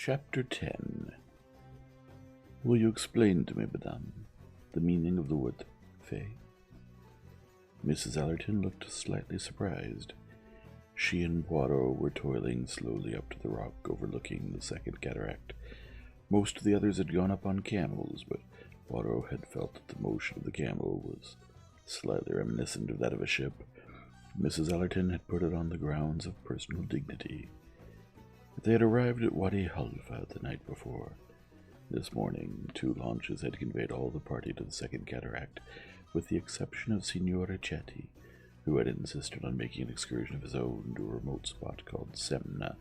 Chapter 10. Will you explain to me, madame, the meaning of the word fée? Mrs. Allerton looked slightly surprised. She and Poirot were toiling slowly up to the rock overlooking the second cataract. Most of the others had gone up on camels, but Poirot had felt that the motion of the camel was slightly reminiscent of that of a ship. Mrs. Allerton had put it on the grounds of personal dignity. They had arrived at Wadi Halfa the night before. This morning, 2 launches had conveyed all the party to the second cataract, with the exception of Signor Ricchetti, who had insisted on making an excursion of his own to a remote spot called Semna,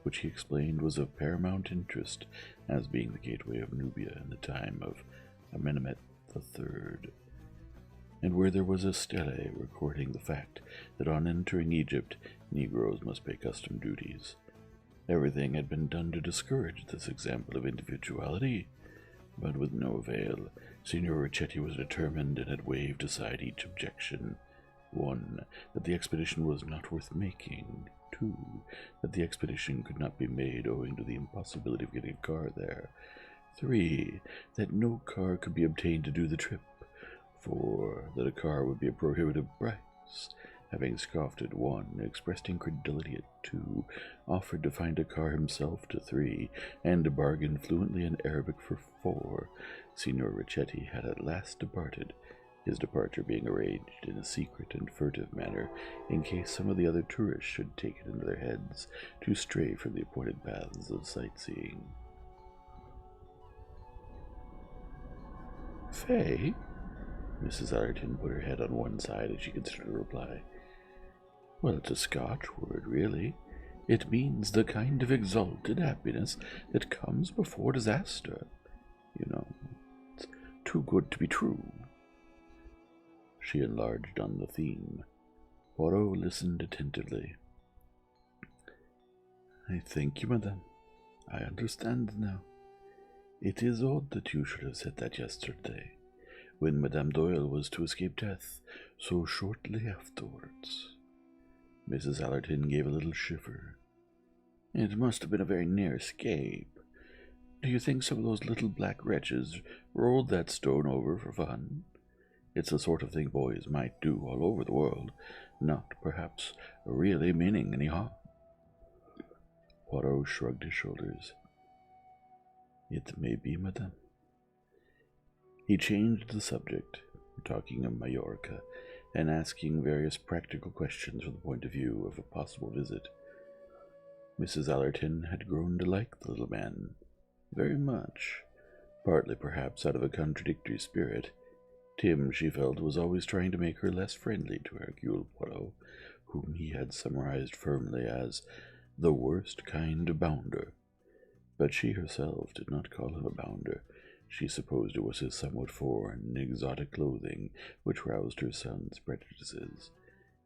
which he explained was of paramount interest as being the gateway of Nubia in the time of Amenemhet III, and where there was a stele recording the fact that on entering Egypt, Negroes must pay custom duties. Everything had been done to discourage this example of individuality, but with no avail. Signor Ricchetti was determined and had waved aside each objection. 1. That the expedition was not worth making. 2. That the expedition could not be made owing to the impossibility of getting a car there. 3. That no car could be obtained to do the trip. 4. That a car would be a prohibitive price. Having scoffed at 1, expressed incredulity at 2, offered to find a car himself to 3, and bargained fluently in Arabic for 4, Signor Ricchetti had at last departed, his departure being arranged in a secret and furtive manner in case some of the other tourists should take it into their heads to stray from the appointed paths of sightseeing. "Fée?" Mrs. Allerton put her head on one side as she considered a reply. "Well, it's a Scotch word, really. It means the kind of exalted happiness that comes before disaster. You know, it's too good to be true." She enlarged on the theme. Poirot listened attentively. "I thank you, madame. I understand now. It is odd that you should have said that yesterday, when Madame Doyle was to escape death so shortly afterwards." Mrs. Allerton gave a little shiver. "It must have been a very near escape. Do you think some of those little black wretches rolled that stone over for fun? It's the sort of thing boys might do all over the world, not, perhaps, really meaning any harm." Poirot shrugged his shoulders. "It may be, madame." He changed the subject, talking of Majorca, and asking various practical questions from the point of view of a possible visit. Mrs. Allerton had grown to like the little man very much, partly perhaps out of a contradictory spirit. Tim, she felt, was always trying to make her less friendly to Hercule Poirot, whom he had summarized firmly as the worst kind of bounder. But she herself did not call him a bounder. She supposed it was his somewhat foreign, exotic clothing which roused her son's prejudices.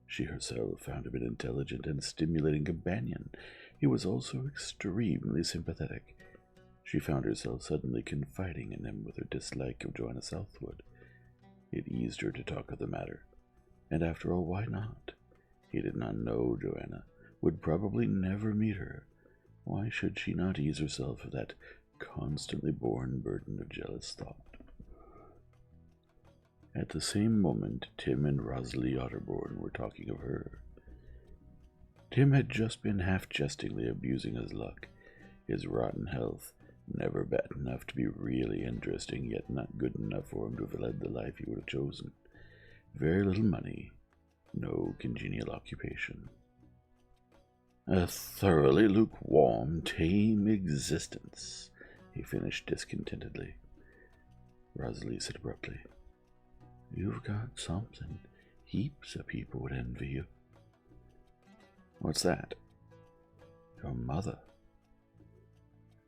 She herself found him an intelligent and stimulating companion. He was also extremely sympathetic. She found herself suddenly confiding in him with her dislike of Joanna Southwood. It eased her to talk of the matter, and after all, why not? He did not know Joanna, would probably never meet her. Why should she not ease herself of that constantly borne burden of jealous thought? At the same moment, Tim and Rosalie Otterbourne were talking of her. Tim had just been half-jestingly abusing his luck, his rotten health, never bad enough to be really interesting, yet not good enough for him to have led the life he would have chosen. Very little money, no congenial occupation. A thoroughly lukewarm, tame existence, he finished discontentedly. Rosalie said abruptly, "You've got something. Heaps of people would envy you." "What's that?" "Your mother."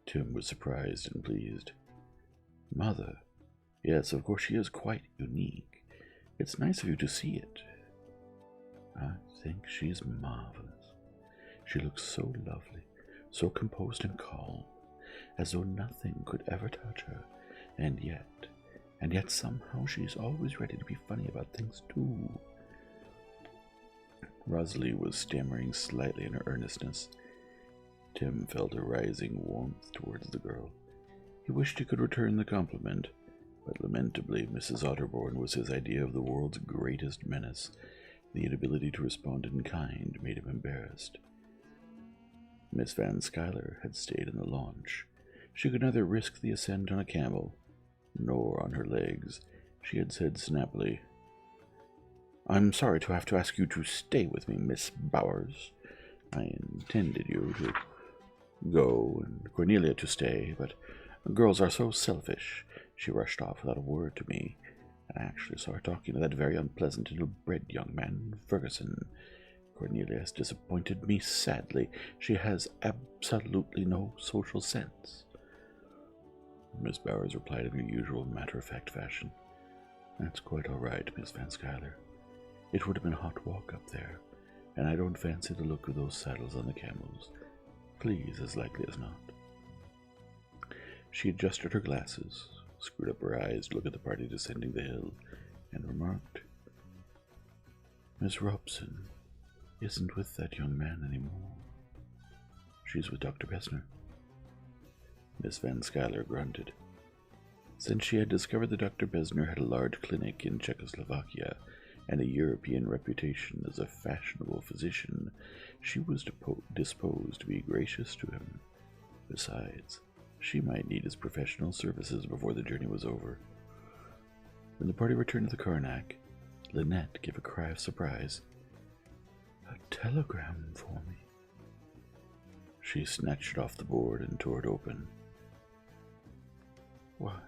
Tim was surprised and pleased. "Mother? Yes, of course she is quite unique. It's nice of you to see it." "I think she's marvelous. She looks so lovely, so composed and calm, as though nothing could ever touch her, and yet somehow she's always ready to be funny about things too." Rosalie was stammering slightly in her earnestness. Tim felt a rising warmth towards the girl. He wished he could return the compliment, but lamentably Mrs. Otterbourne was his idea of the world's greatest menace. The inability to respond in kind made him embarrassed. Miss Van Schuyler had stayed in the launch. She could neither risk the ascent on a camel, nor on her legs. She had said snappily, "I'm sorry to have to ask you to stay with me, Miss Bowers. I intended you to go and Cornelia to stay, but girls are so selfish." She rushed off without a word to me. I actually saw her talking to that very unpleasant, ill-bred young man, Ferguson. Cornelia has disappointed me sadly. She has absolutely no social sense. Miss Bowers replied in her usual matter-of-fact fashion. "That's quite all right, Miss Van Schuyler. It would have been a hot walk up there, and I don't fancy the look of those saddles on the camels. Please, as likely as not." She adjusted her glasses, screwed up her eyes to look at the party descending the hill, and remarked, "Miss Robson isn't with that young man anymore. She's with Dr. Besner." Miss Van Schuyler grunted. Since she had discovered that Dr. Besner had a large clinic in Czechoslovakia and a European reputation as a fashionable physician, she was disposed to be gracious to him. Besides, she might need his professional services before the journey was over. When the party returned to the Karnak, Linnette gave a cry of surprise. "A telegram for me." She snatched it off the board and tore it open. "Why,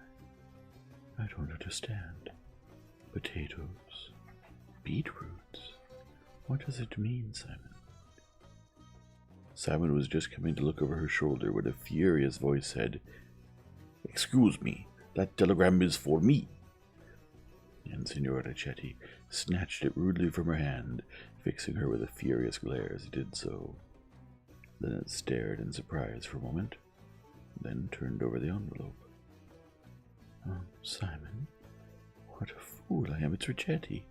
I don't understand. Potatoes, beetroots. What does it mean, Simon?" Simon was just coming to look over her shoulder when a furious voice said, "Excuse me, that telegram is for me." And Signora Richetti snatched it rudely from her hand, fixing her with a furious glare as he did so. Linnette stared in surprise for a moment, then turned over the envelope. "Oh, Simon, what a fool I am. It's Richetti,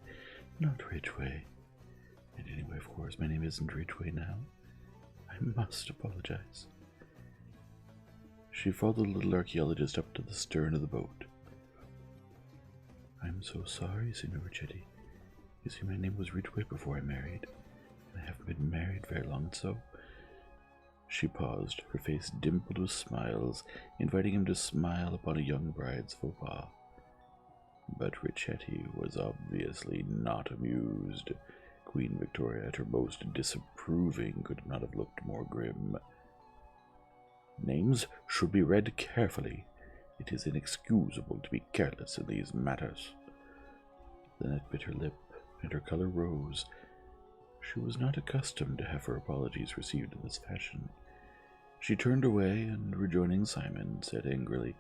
not Ridgway. And anyway, of course, my name isn't Ridgway now. I must apologize." She followed the little archaeologist up to the stern of the boat. "I'm so sorry, Signor Richetti. You see, my name was Ridgway before I married, and I haven't been married very long, so..." She paused, her face dimpled with smiles, inviting him to smile upon a young bride's faux pas. But Richetti was obviously not amused. Queen Victoria, at her most disapproving, could not have looked more grim. "Names should be read carefully. It is inexcusable to be careless in these matters." Linnette bit her lip, and her color rose. She was not accustomed to have her apologies received in this fashion. She turned away, and rejoining Simon, said angrily,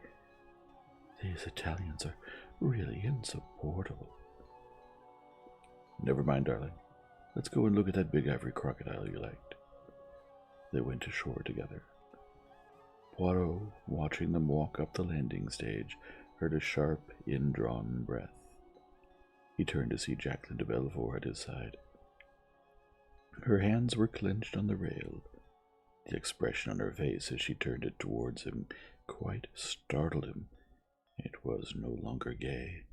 "These Italians are really insupportable." "Never mind, darling. Let's go and look at that big ivory crocodile you liked." They went ashore together. Poirot, watching them walk up the landing stage, heard a sharp, indrawn breath. He turned to see Jacqueline de Bellefort at his side. Her hands were clenched on the rail. The expression on her face as she turned it towards him quite startled him. It was no longer gay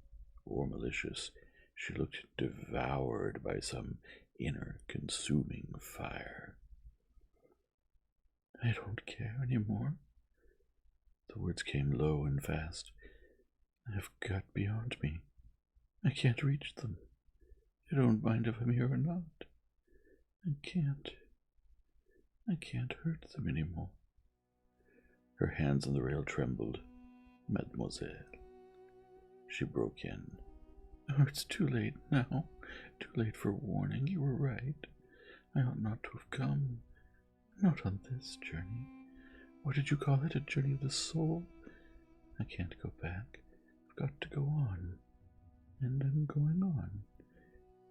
or malicious. She looked devoured by some inner consuming fire. "I don't care any more." The words came low and fast. "I've got beyond me. I can't reach them. I don't mind if I'm here or not. I can't hurt them any more." Her hands on the rail trembled. "Mademoiselle," she broke in. "Oh, it's too late now. Too late for warning. You were right. I ought not to have come. Not on this journey. What did you call it? A journey of the soul? I can't go back. I've got to go on. And I'm going on.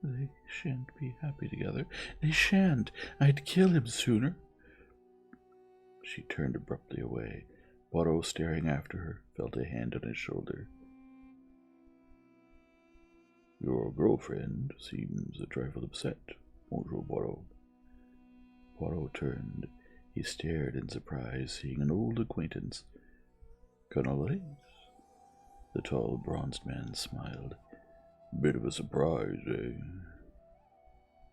They shan't be happy together. They shan't. I'd kill him sooner." She turned abruptly away. Poirot, staring after her, felt a hand on his shoulder. "Your girlfriend seems a trifle upset, Monsieur Poirot." Poirot turned. He stared in surprise, seeing an old acquaintance. Colonel Race. The tall, bronzed man smiled. Bit of a surprise, eh?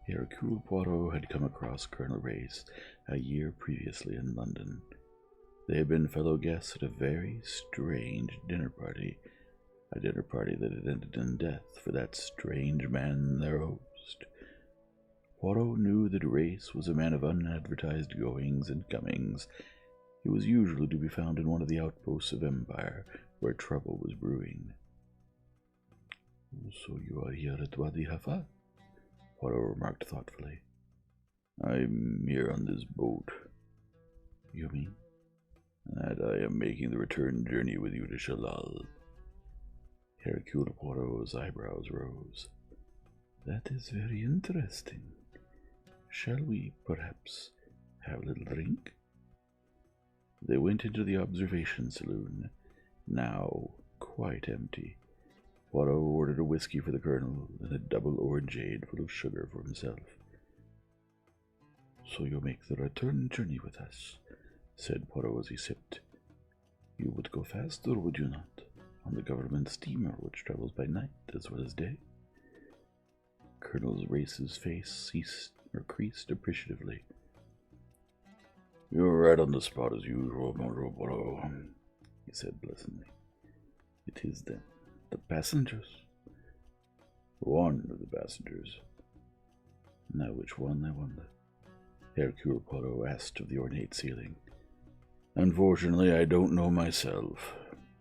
Hercule Poirot had come across Colonel Race a year previously in London. They had been fellow guests at a very strange dinner party, a dinner party that had ended in death for that strange man, their host. Poirot knew that Race was a man of unadvertised goings and comings. He was usually to be found in one of the outposts of Empire, where trouble was brewing. "So you are here at Wadi Hafa?" Poirot remarked thoughtfully. "I'm here on this boat." "You mean?" "That I am making the return journey with you to Shalal." Hercule Poirot's eyebrows rose. "That is very interesting. Shall we, perhaps, have a little drink?" They went into the observation saloon, now quite empty. Poirot ordered a whiskey for the colonel and a double orangeade full of sugar for himself. "So you make the return journey with us," said Poirot as he sipped. "You would go faster, would you not, on the government steamer which travels by night as well as day?" Colonel Race's face creased appreciatively. "You're right on the spot as usual, Monsieur Poirot," he said pleasantly. "It is then the passengers?" "One of the passengers." "Now which one, I wonder?" Hercule Poirot asked of the ornate ceiling. "Unfortunately, I don't know myself,"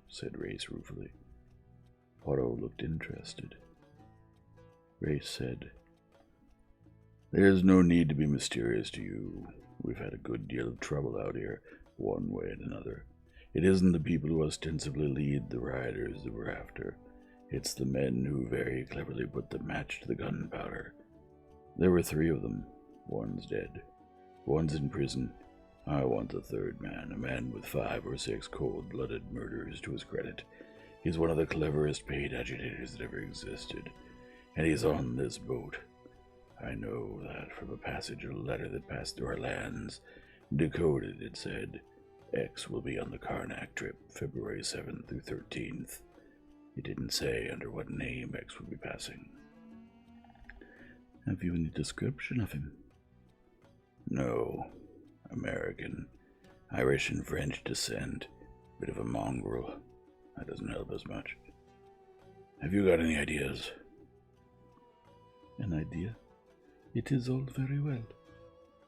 said Race ruefully. Poirot looked interested. Race said, "There's no need to be mysterious to you. We've had a good deal of trouble out here, one way and another. It isn't the people who ostensibly lead the riders that we're after. It's the men who very cleverly put the match to the gunpowder. There were 3 of them. One's dead. One's in prison. I want the 3rd man, a man with 5 or 6 cold-blooded murders to his credit. He's one of the cleverest paid agitators that ever existed, and he's on this boat. I know that from a passage of a letter that passed through our lands. Decoded, it said, X will be on the Karnak trip, February 7th through 13th. It didn't say under what name X would be passing." "Have you any description of him?" "No. American, Irish and French descent. Bit of a mongrel. That doesn't help us much. Have you got any ideas?" "An idea? It is all very well,"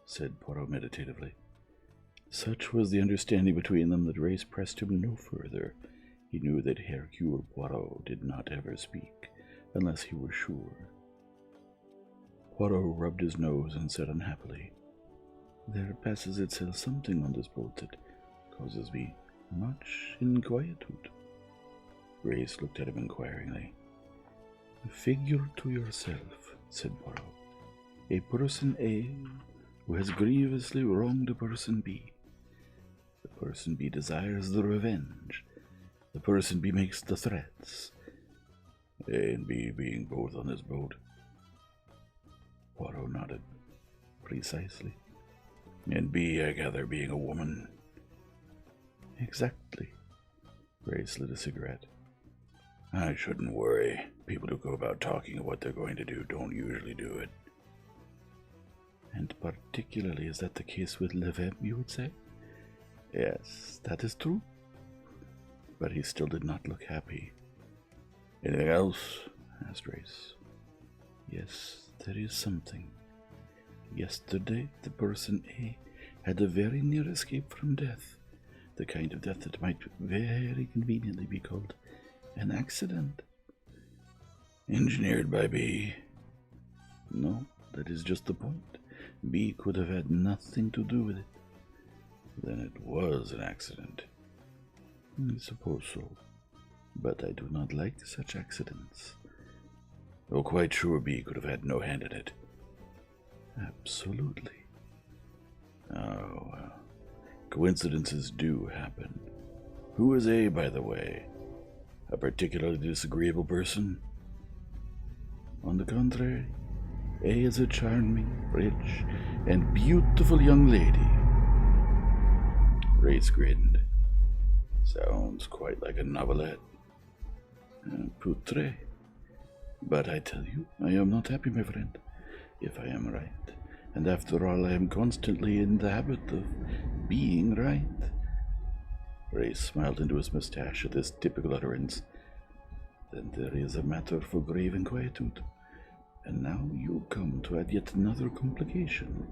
said Poirot meditatively. Such was the understanding between them that Race pressed him no further. He knew that Hercule Poirot did not ever speak unless he were sure. Poirot rubbed his nose and said unhappily, "There passes itself something on this boat that causes me much inquietude." Race looked at him inquiringly. "Figure to yourself," said Poirot, "a person A who has grievously wronged a person B. The person B desires the revenge. The person B makes the threats. A and B being both on this boat." Poirot nodded. "Precisely." "And B, I gather, being a woman." "Exactly." Race lit a cigarette. "I shouldn't worry. People who go about talking of what they're going to do don't usually do it." "And particularly is that the case with Levem, you would say?" "Yes, that is true." But he still did not look happy. "Anything else?" asked Race. "Yes, there is something. Yesterday, the person A had a very near escape from death, the kind of death that might very conveniently be called an accident." "Engineered by B?" "No, that is just the point. B could have had nothing to do with it." "Then it was an accident." "I suppose so, but I do not like such accidents." "Oh, quite sure B could have had no hand in it." "Absolutely." "Oh, well, coincidences do happen. Who is A, by the way? A particularly disagreeable person?" "On the contrary, A is a charming, rich, and beautiful young lady. Grace grinned. Sounds quite like a novelette. Poutre. But I tell you, I am not happy, my friend, if I am right. And after all, I am constantly in the habit of being right. Ray smiled into his mustache at this typical utterance. Then there is a matter for grave inquietude. And now you come to add yet another complication.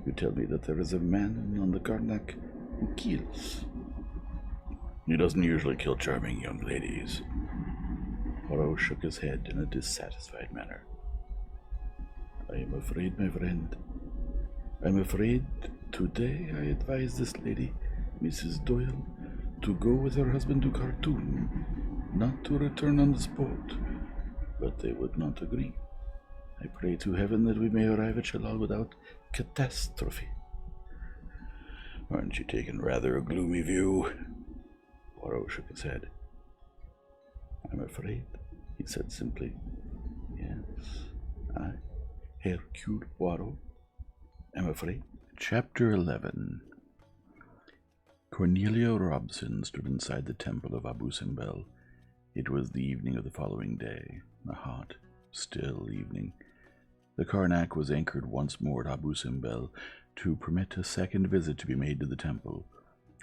You tell me that there is a man on the Karnak who kills. He doesn't usually kill charming young ladies. Poirot shook his head in a dissatisfied manner. I am afraid, my friend. I'm afraid today I advise this lady, Mrs. Doyle, to go with her husband to Khartoum, not to return on the spot. But they would not agree. I pray to heaven that we may arrive at Shalal without catastrophe. Aren't you taking rather a gloomy view? Poirot shook his head. I'm afraid, he said simply. Yes, I, Hercule Poirot, am afraid. Chapter 11. Cornelia Robson stood inside the temple of Abu Simbel. It was the evening of the following day, a hot, still evening. The Karnak was anchored once more at Abu Simbel to permit a second visit to be made to the temple,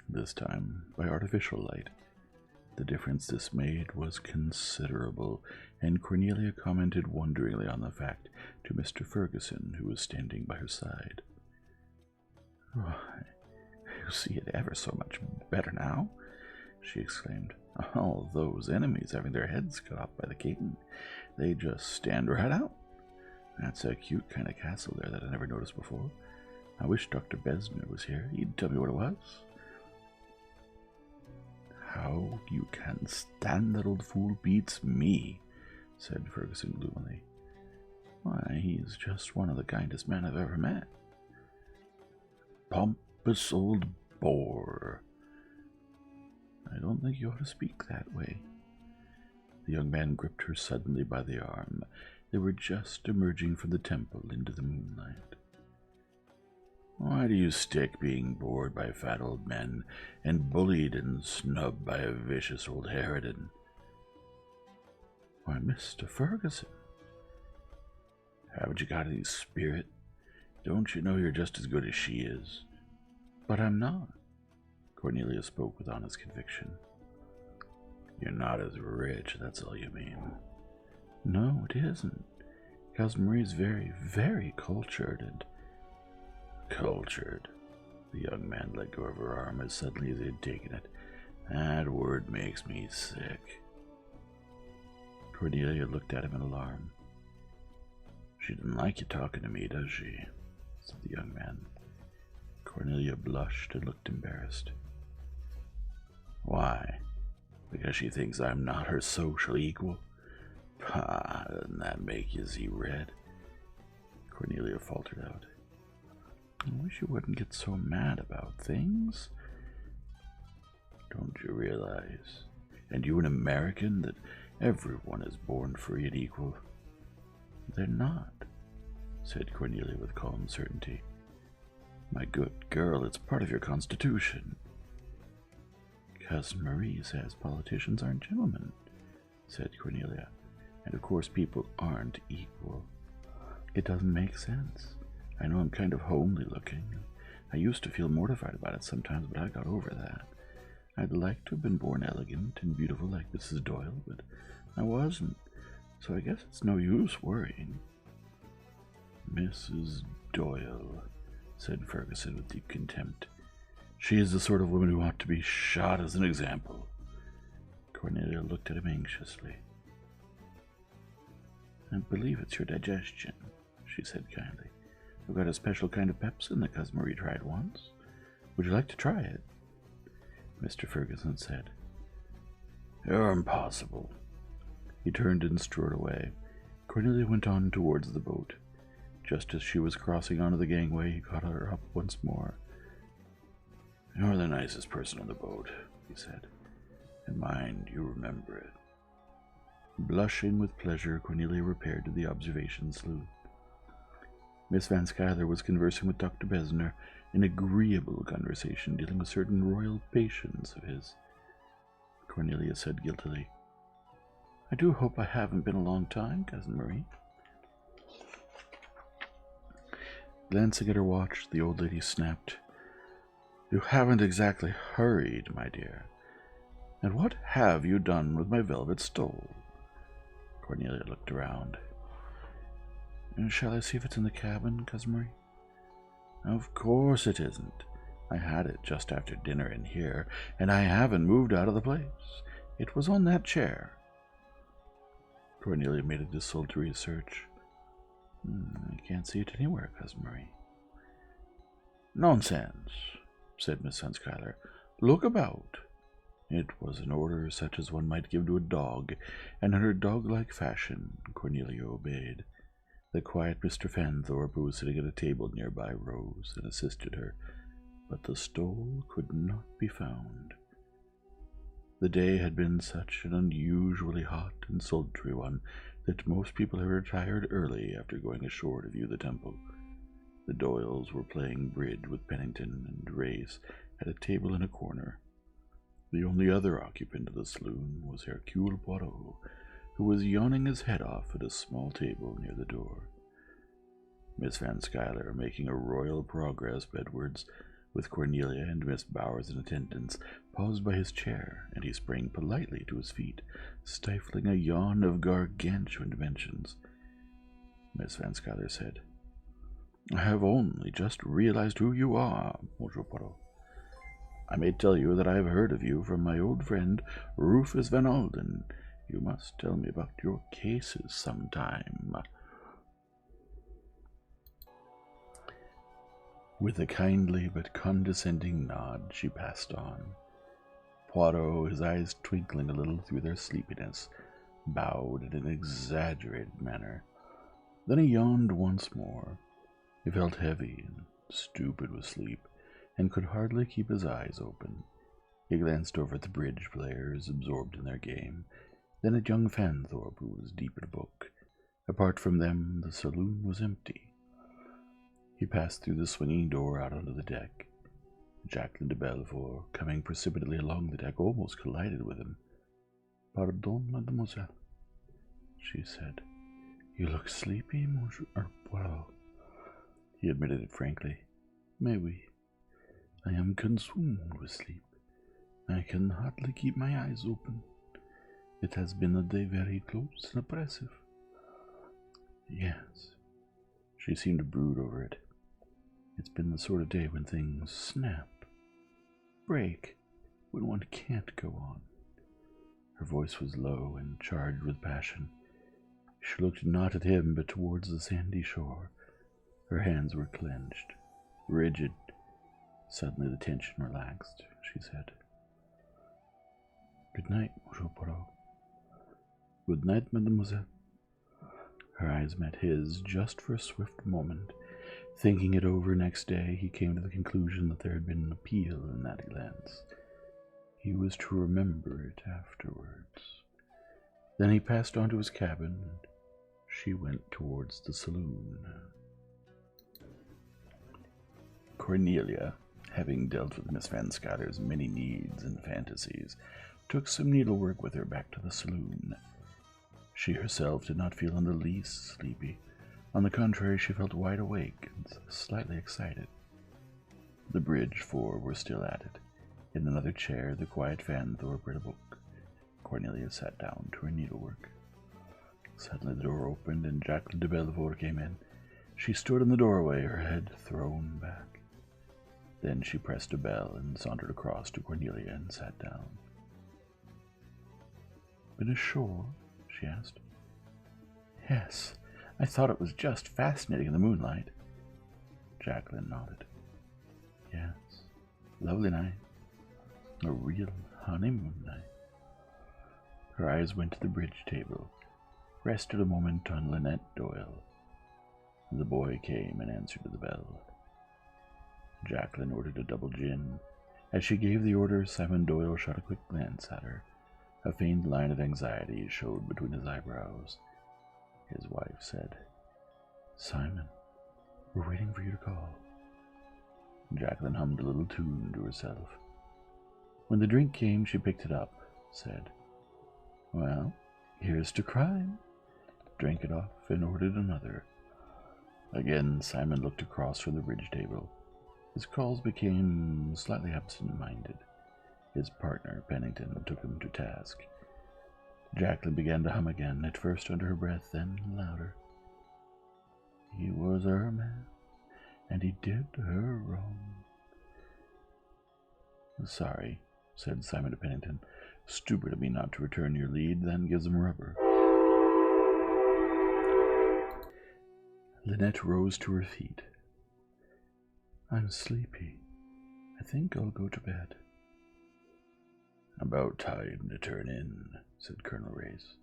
this time by artificial light. The difference this made was considerable, and Cornelia commented wonderingly on the fact to Mr. Ferguson, who was standing by her side. "Why, you see it ever so much better now," she exclaimed. "All those enemies having their heads cut off by the king, they just stand right out. That's a cute kind of castle there that I never noticed before. I wish Dr. Besner was here. He'd tell me what it was." "How you can stand that old fool beats me," said Ferguson gloomily. "Why, he's just one of the kindest men I've ever met." "Pompous old bore." "I don't think you ought to speak that way." The young man gripped her suddenly by the arm. They were just emerging from the temple into the moonlight. "Why do you stick being bored by fat old men and bullied and snubbed by a vicious old harridan?" "Why, Mr. Ferguson." "Haven't you got any spirit? Don't you know you're just as good as she is?" "But I'm not." Cornelia spoke with honest conviction. "You're not as rich, that's all you mean." "No, it isn't. Cousin Marie's very, very cultured and—" "Cultured?" The young man let go of her arm as suddenly as he had taken it. "That word makes me sick." Cornelia looked at him in alarm. "She didn't like you talking to me, does she?" said the young man. Cornelia blushed and looked embarrassed. "Why? Because she thinks I'm not her social equal? Pah, doesn't that make you see red?" Cornelia faltered out. "I wish you wouldn't get so mad about things." "Don't you realize, and you an American, that everyone is born free and equal?" "They're not," said Cornelia with calm certainty. "My good girl, it's part of your constitution." "Cousin Marie says politicians aren't gentlemen," said Cornelia, "and of course people aren't equal. It doesn't make sense. I know I'm kind of homely looking. I used to feel mortified about it sometimes, but I got over that. I'd like to have been born elegant and beautiful like Mrs. Doyle, but I wasn't, so I guess it's no use worrying." "Mrs. Doyle," said Ferguson with deep contempt. "She is the sort of woman who ought to be shot as an example." Cornelia looked at him anxiously. "I believe it's your digestion," she said kindly. "I've got a special kind of pepsin that Cousin Marie tried once. Would you like to try it?" Mr. Ferguson said, "You're impossible." He turned and strode away. Cornelia went on towards the boat. Just as she was crossing onto the gangway, he caught her up once more. "You're the nicest person on the boat," he said, "and mind you remember it." Blushing with pleasure, Cornelia repaired to the observation sloop. Miss Van Schuyler was conversing with Dr. Besner an agreeable conversation dealing with certain royal patients of his. Cornelia said guiltily, "I do hope I haven't been a long time, Cousin Marie." Glancing at her watch, the old lady snapped, "You haven't exactly hurried, my dear. And what have you done with my velvet stole?" Cornelia looked around. "Shall I see if it's in the cabin, Cousin Marie?" "Of course it isn't. I had it just after dinner in here, and I haven't moved out of the place. It was on that chair." Cornelia made a desultory search. "I can't see it anywhere, Cousin Marie." "Nonsense," said Miss Van Schuyler. "Look about." It was an order such as one might give to a dog, and in her dog-like fashion Cornelia obeyed. The quiet Mr. Fanthorpe, who was sitting at a table nearby, rose and assisted her, but the stole could not be found. The day had been such an unusually hot and sultry one that most people had retired early after going ashore to view the temple. The Doyles were playing bridge with Pennington and Race at a table in a corner. The only other occupant of the saloon was Hercule Poirot, who was yawning his head off at a small table near the door. Miss Van Schuyler, making a royal progress bedwards, with Cornelia and Miss Bowers in attendance, paused by his chair, and he sprang politely to his feet, stifling a yawn of gargantuan dimensions. Miss Van Schuyler said, "I have only just realized who you are, Monsieur Poirot. I may tell you that I have heard of you from my old friend Rufus Van Alden. You must tell me about your cases sometime." With a kindly but condescending nod, she passed on. Poirot, his eyes twinkling a little through their sleepiness, bowed in an exaggerated manner. Then he yawned once more. He felt heavy and stupid with sleep, and could hardly keep his eyes open. He glanced over at the bridge players, absorbed in their game, then at young Fanthorpe, who was deep in a book. Apart from them, the saloon was empty. He passed through the swinging door out onto the deck. Jacqueline de Bellefort, coming precipitately along the deck, almost collided with him. "Pardon, mademoiselle," she said. "You look sleepy, Monsieur Poirot." He admitted it frankly. "Mais oui. I am consumed with sleep. I can hardly keep my eyes open. It has been a day very close and oppressive." "Yes." She seemed to brood over it. "It's been the sort of day when things snap, break, when one can't go on." Her voice was low and charged with passion. She looked not at him, but towards the sandy shore. Her hands were clenched, rigid. Suddenly the tension relaxed. She said, "Good night, Monsieur Poirot." "Good night, mademoiselle." Her eyes met his just for a swift moment. Thinking it over next day, he came to the conclusion that there had been an appeal in that glance. He was to remember it afterwards. Then he passed on to his cabin, and she went towards the saloon. Cornelia, having dealt with Miss Van Schuyler's many needs and fantasies, took some needlework with her back to the saloon. She herself did not feel in the least sleepy. On the contrary, she felt wide awake and slightly excited. The bridge four were still at it. In another chair, the quiet Fanthorpe read a book. Cornelia sat down to her needlework. Suddenly the door opened, and Jacqueline de Bellefort came in. She stood in the doorway, her head thrown back. Then she pressed a bell and sauntered across to Cornelia and sat down. "Been ashore?" she asked. "Yes. I thought it was just fascinating in the moonlight." Jacqueline nodded. "Yes. Lovely night. A real honeymoon night." Her eyes went to the bridge table, rested a moment on Linnette Doyle. The boy came and answered to the bell. Jacqueline ordered a double gin. As she gave the order, Simon Doyle shot a quick glance at her. A faint line of anxiety showed between his eyebrows. His wife said, "Simon, we're waiting for you to call." Jacqueline hummed a little tune to herself. When the drink came, she picked it up, said, "Well, here's to crime," drank it off, and ordered another. Again, Simon looked across from the bridge table. His calls became slightly absent-minded. His partner, Pennington, took him to task. Jacqueline began to hum again, at first under her breath, then louder. "He was her man, and he did her wrong." "Sorry," said Simon to Pennington. "Stupid of me not to return your lead," then gives him rubber. Linnette rose to her feet. "I'm sleepy. I think I'll go to bed." "About time to turn in," said Colonel Race.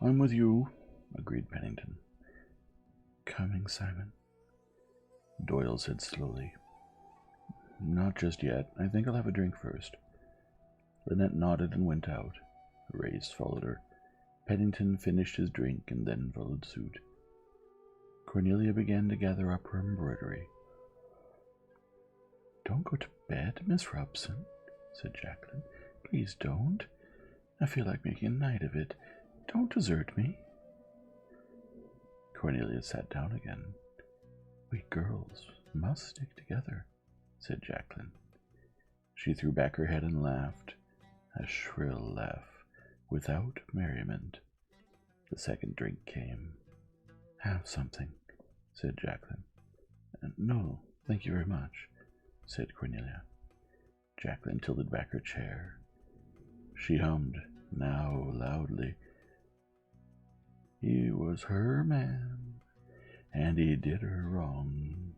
"I'm with you," agreed Pennington. "Coming, Simon?" Doyle said slowly. "Not just yet. I think I'll have a drink first." Linnette nodded and went out. Race followed her. Pennington finished his drink and then followed suit. Cornelia began to gather up her embroidery. "Don't go to bed, Miss Robson," said Jacqueline. "Please don't. I feel like making a night of it. Don't desert me." Cornelia sat down again. "We girls must stick together," said Jacqueline. She threw back her head and laughed, a shrill laugh, without merriment. The second drink came. "Have something," said Jacqueline. "No, thank you very much," said Cornelia. Jacqueline tilted back her chair. She hummed, now loudly, "He was her man, and he did her wrong."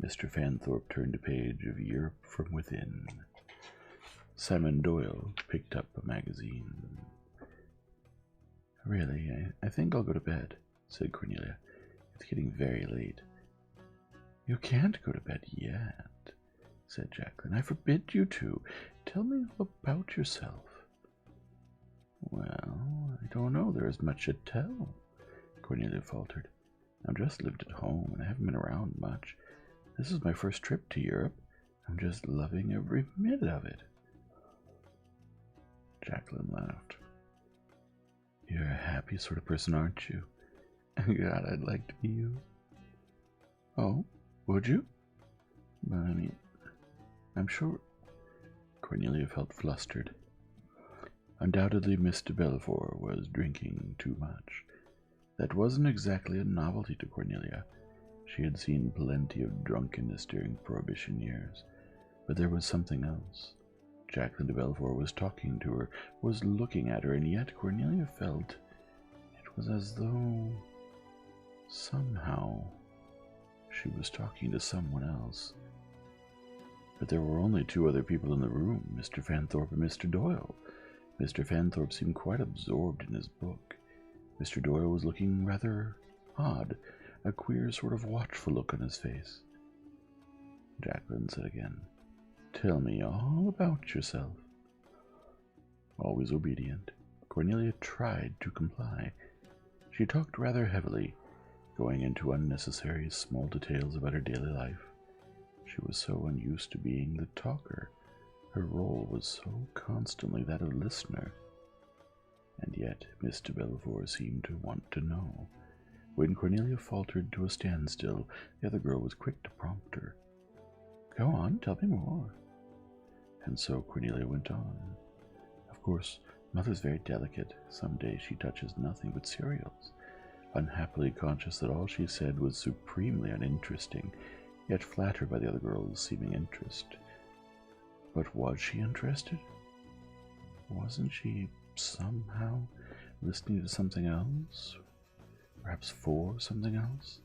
Mr. Fanthorpe turned a page of Europe from Within. Simon Doyle picked up a magazine. "Really, I think I'll go to bed," said Cornelia. "It's getting very late." "You can't go to bed yet," said Jacqueline. "I forbid you to. Tell me all about yourself." "Well, I don't know there is much to tell," Cornelia faltered. "I've just lived at home, and I haven't been around much. This is my first trip to Europe. I'm just loving every minute of it." Jacqueline laughed. "You're a happy sort of person, aren't you? God, I'd like to be you." "Oh, would you?" "But I mean, I'm sure—" Cornelia felt flustered. Undoubtedly Miss de Bellefort was drinking too much. That wasn't exactly a novelty to Cornelia. She had seen plenty of drunkenness during Prohibition years, but there was something else. Jacqueline de Bellefort was talking to her, was looking at her, and yet Cornelia felt it was as though, somehow, she was talking to someone else. But there were only two other people in the room, Mr. Fanthorpe and Mr. Doyle. Mr. Fanthorpe seemed quite absorbed in his book. Mr. Doyle was looking rather odd, a queer sort of watchful look on his face. Jacqueline said again, "Tell me all about yourself." Always obedient, Cornelia tried to comply. She talked rather heavily, going into unnecessary small details about her daily life. She was so unused to being the talker. Her role was so constantly that of listener. And yet Miss de Bellefort seemed to want to know. When Cornelia faltered to a standstill, the other girl was quick to prompt her. "Go on, tell me more." And so Cornelia went on. "Of course, Mother's very delicate. Some days she touches nothing but cereals, unhappily conscious that all she said was supremely uninteresting, yet flattered by the other girl's seeming interest. But was she interested? Wasn't she somehow listening to something else? Perhaps for something else?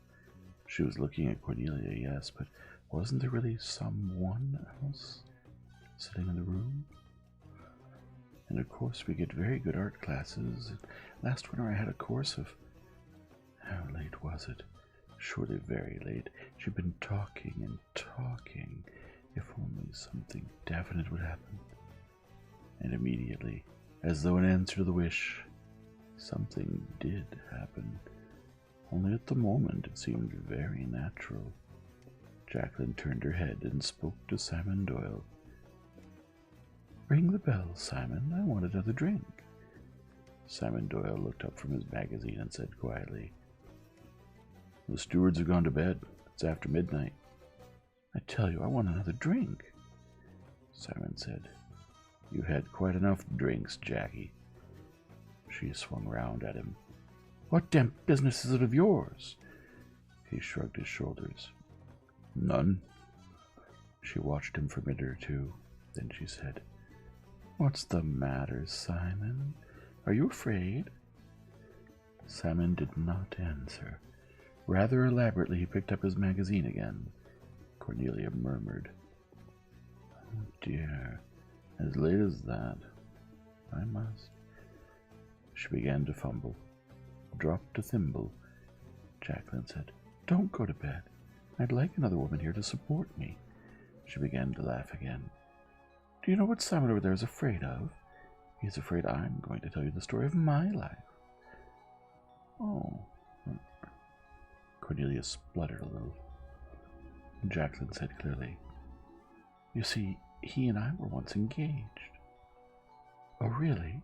She was looking at Cornelia, yes, but wasn't there really someone else sitting in the room? And of course we get very good art classes. Last winter I had a course of... How late was it? Surely very late. She'd been talking and talking. If only something definite would happen. And immediately, as though in answer to the wish, something did happen. only at the moment it seemed very natural. Jacqueline turned her head and spoke to Simon Doyle. "Ring the bell, Simon. I want another drink." Simon Doyle looked up from his magazine and said quietly, "The stewards have gone to bed. It's after midnight." "I tell you, I want another drink." Simon said, "You've had quite enough drinks, Jackie." She swung round at him. "What damn business is it of yours?" He shrugged his shoulders. "None." She watched him for a minute or two. Then she said, "What's the matter, Simon? Are you afraid?" Simon did not answer. Rather elaborately, he picked up his magazine again. Cornelia murmured, "Oh dear, as late as that. I must." She began to fumble. Dropped a thimble. Jacqueline said, "Don't go to bed. I'd like another woman here to support me." She began to laugh again. "Do you know what Simon over there is afraid of? He's afraid I'm going to tell you the story of my life." "Oh." Cornelia spluttered a little. Jacqueline said clearly, "You see, he and I were once engaged." "Oh, really?"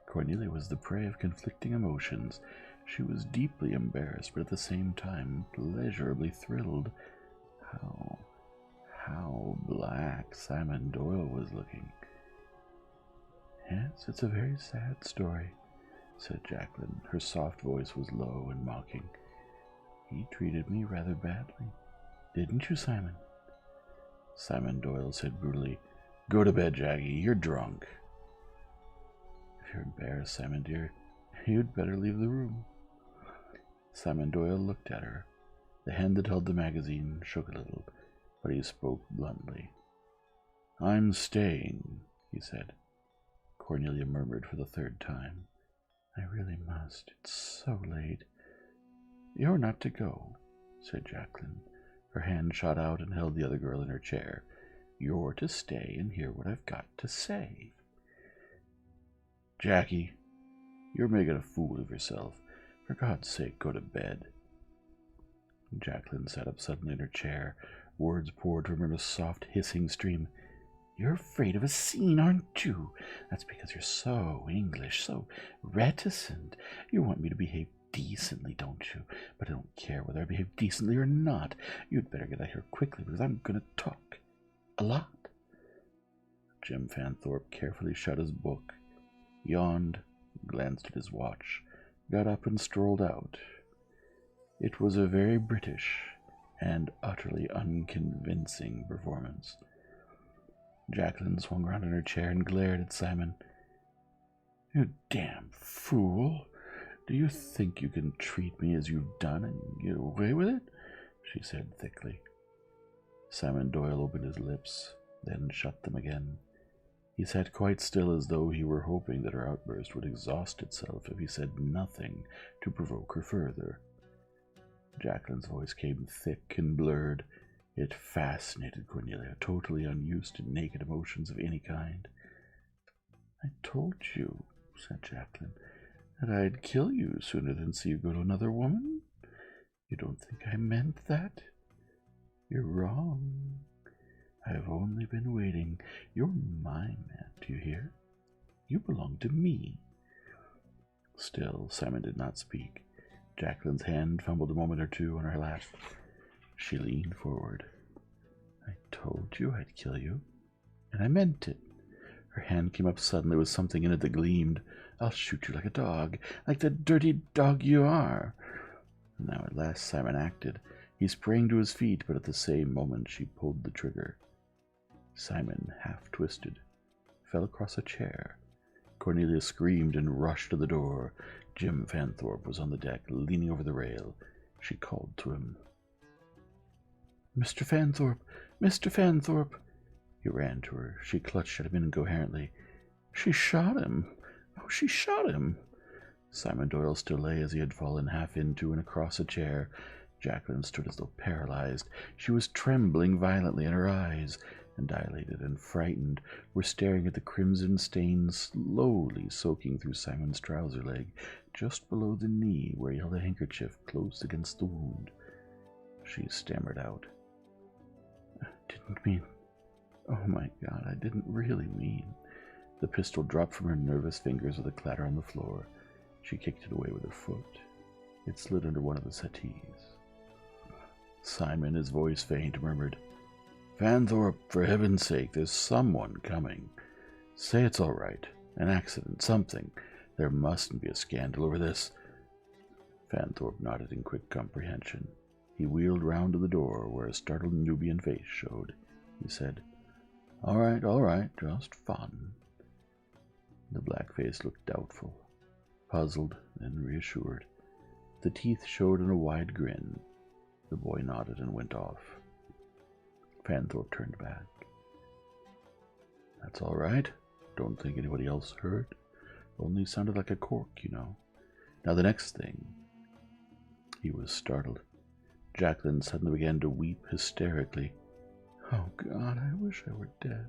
Cornelia was the prey of conflicting emotions. She was deeply embarrassed, but at the same time pleasurably thrilled. How black Simon Doyle was looking. "Yes, it's a very sad story," said Jacqueline. Her soft voice was low and mocking. "He treated me rather badly. Didn't you, Simon?" Simon Doyle said brutally, "Go to bed, Jackie. You're drunk." "If you're embarrassed, Simon dear, you'd better leave the room." Simon Doyle looked at her. The hand that held the magazine shook a little, but he spoke bluntly. "I'm staying," he said. Cornelia murmured for the third time, "I really must. It's so late." "You're not to go," said Jacqueline. Her hand shot out and held the other girl in her chair. "You're to stay and hear what I've got to say." "Jackie, you're making a fool of yourself. For God's sake, go to bed." Jacqueline sat up suddenly in her chair. Words poured from her in a soft, hissing stream. "You're afraid of a scene, aren't you? That's because you're so English, so reticent. You want me to behave decently, don't you? But I don't care whether I behave decently or not. You'd better get out here quickly, because I'm going to talk. A lot." Jim Fanthorpe carefully shut his book, yawned, glanced at his watch, got up and strolled out. It was a very British and utterly unconvincing performance. Jacqueline swung round in her chair and glared at Simon. "You damn fool! Do you think you can treat me as you've done and get away with it?" she said thickly. Simon Doyle opened his lips, then shut them again. He sat quite still, as though he were hoping that her outburst would exhaust itself if he said nothing to provoke her further. Jacqueline's voice came thick and blurred. It fascinated Cornelia, totally unused to naked emotions of any kind. "I told you," said Jacqueline, "that I'd kill you sooner than see you go to another woman. You don't think I meant that? You're wrong. I've only been waiting. You're my man, do you hear? You belong to me." Still, Simon did not speak. Jacqueline's hand fumbled a moment or two on her lap. She leaned forward. "I told you I'd kill you, and I meant it." Her hand came up suddenly with something in it that gleamed. "I'll shoot you like a dog, like the dirty dog you are." Now at last Simon acted. He sprang to his feet, but at the same moment she pulled the trigger. Simon, half twisted, fell across a chair. Cornelia screamed and rushed to the door. Jim Fanthorpe was on the deck, leaning over the rail. She called to him. "Mr. Fanthorpe! Mr. Fanthorpe!" He ran to her. She clutched at him incoherently. "She shot him! Oh, she shot him!" Simon Doyle still lay as he had fallen, half into and across a chair. Jacqueline stood as though paralyzed. She was trembling violently, and her eyes, and dilated and frightened, were staring at the crimson stain slowly soaking through Simon's trouser leg, just below the knee where he held a handkerchief close against the wound. She stammered out, "I didn't mean... Oh my God, I didn't really mean..." The pistol dropped from her nervous fingers with a clatter on the floor. She kicked it away with her foot. It slid under one of the settees. Simon, his voice faint, murmured, "Fanthorpe, for heaven's sake, there's someone coming. Say it's all right. An accident, something. There mustn't be a scandal over this." Fanthorpe nodded in quick comprehension. He wheeled round to the door, where a startled Nubian face showed. He said, all right, just fun." The black face looked doubtful, puzzled, and reassured. The teeth showed in a wide grin. The boy nodded and went off. Fanthorpe turned back. "That's all right. Don't think anybody else heard. Only sounded like a cork, you know. Now the next thing." He was startled. Jacqueline suddenly began to weep hysterically. "Oh, God, I wish I were dead.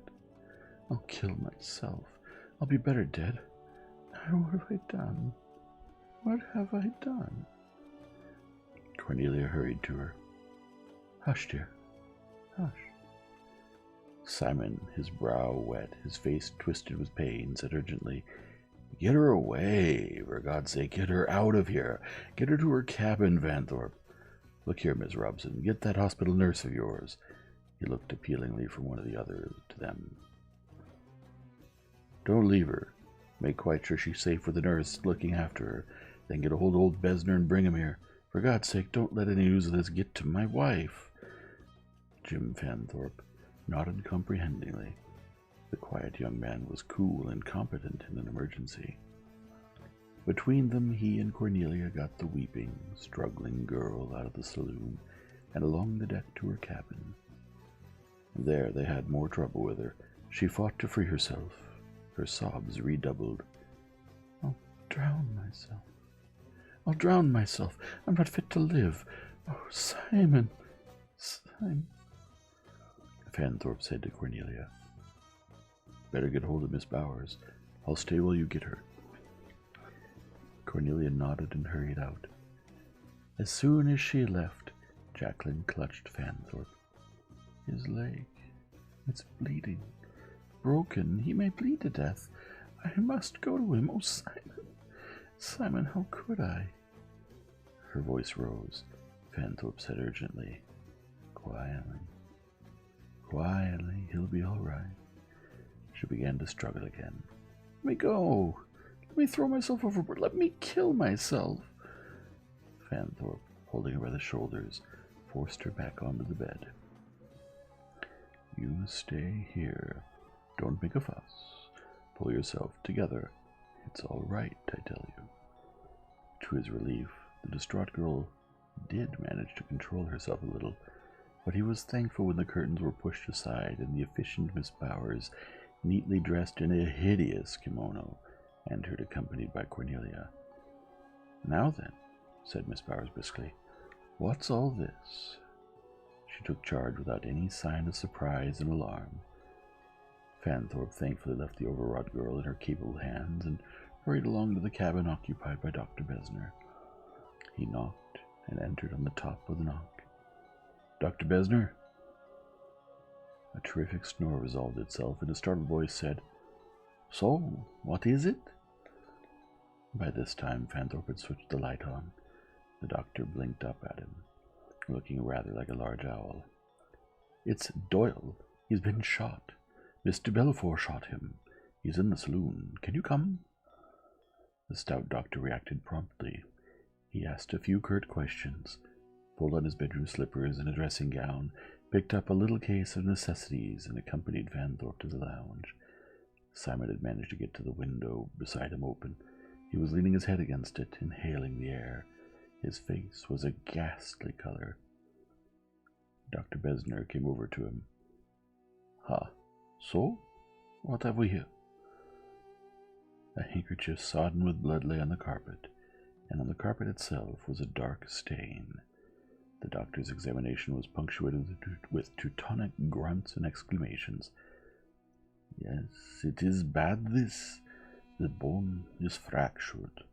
I'll kill myself. I'll be better dead. What have I done? What have I done?" Cornelia hurried to her. "Hush, dear. Hush." Simon, his brow wet, his face twisted with pain, said urgently, "Get her away. For God's sake, get her out of here. Get her to her cabin, Fanthorpe. Look here, Miss Robson, get that hospital nurse of yours." He looked appealingly from one of the others to them. "Don't leave her. Make quite sure she's safe with the nurse looking after her. Then get a hold of old Besner and bring him here. For God's sake, don't let any news of this get to my wife." Jim Fanthorpe nodded comprehendingly. The quiet young man was cool and competent in an emergency. Between them, he and Cornelia got the weeping, struggling girl out of the saloon and along the deck to her cabin. There they had more trouble with her. She fought to free herself. Her sobs redoubled. "I'll drown myself. I'll drown myself. I'm not fit to live. Oh, Simon, Simon." Fanthorpe said to Cornelia, "Better get hold of Miss Bowers. I'll stay while you get her." Cornelia nodded and hurried out. As soon as she left, Jacqueline clutched Fanthorpe. "His leg. It's bleeding. Broken. He may bleed to death. I must go to him. Oh, Simon. Simon, how could I?" Her voice rose. Fanthorpe said urgently, "Quietly. Quietly. He'll be all right." She began to struggle again. "Let me go. Let me throw myself overboard. Let me kill myself." Fanthorpe, holding her by the shoulders, forced her back onto the bed. "You stay here. Don't make a fuss. Pull yourself together. It's all right, I tell you." To his relief, the distraught girl did manage to control herself a little, but he was thankful when the curtains were pushed aside and the efficient Miss Bowers, neatly dressed in a hideous kimono, entered accompanied by Cornelia. "Now then," said Miss Bowers briskly, "what's all this?" She took charge without any sign of surprise and alarm. Fanthorpe thankfully left the overwrought girl in her capable hands and hurried along to the cabin occupied by Dr. Besner. He knocked and entered on the top of the knock. "Dr. Besner?" A terrific snore resolved itself, and a startled voice said, "So, what is it?" By this time, Fanthorpe had switched the light on. The doctor blinked up at him, looking rather like a large owl. "It's Doyle. He's been shot. Miss de Bellefort shot him. He's in the saloon. Can you come?" The stout doctor reacted promptly. He asked a few curt questions, pulled on his bedroom slippers and a dressing gown, picked up a little case of necessities, and accompanied Fanthorpe to the lounge. Simon had managed to get to the window beside him open. He was leaning his head against it, inhaling the air. His face was a ghastly color. Dr. Besner came over to him. So? What have we here?" A handkerchief sodden with blood lay on the carpet, and on the carpet itself was a dark stain. The doctor's examination was punctuated with Teutonic grunts and exclamations. Yes, it is bad, this. The bone is fractured,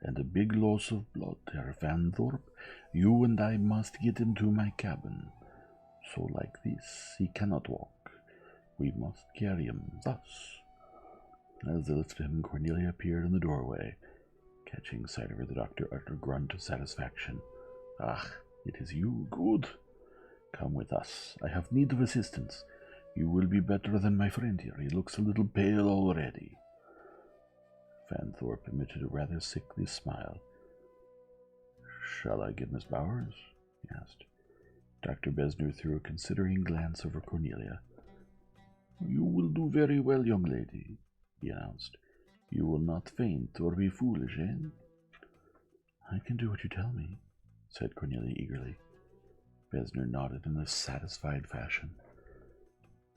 and a big loss of blood. Herr Van Thorpe, you and I must get him to my cabin. So like this, he cannot walk. We must carry him thus. As they lifted him, Cornelia appeared in the doorway. Catching sight of her, the doctor uttered a grunt of satisfaction. Ah, it is you. Good. Come with us. I have need of assistance. You will be better than my friend here. He looks a little pale already. Van Thorpe emitted a rather sickly smile. Shall I get Miss Bowers? He asked. Dr. Besner threw a considering glance over Cornelia. You will do very well, young lady, he announced. You will not faint or be foolish, eh? I can do what you tell me, said Cornelia eagerly. Besner nodded in a satisfied fashion.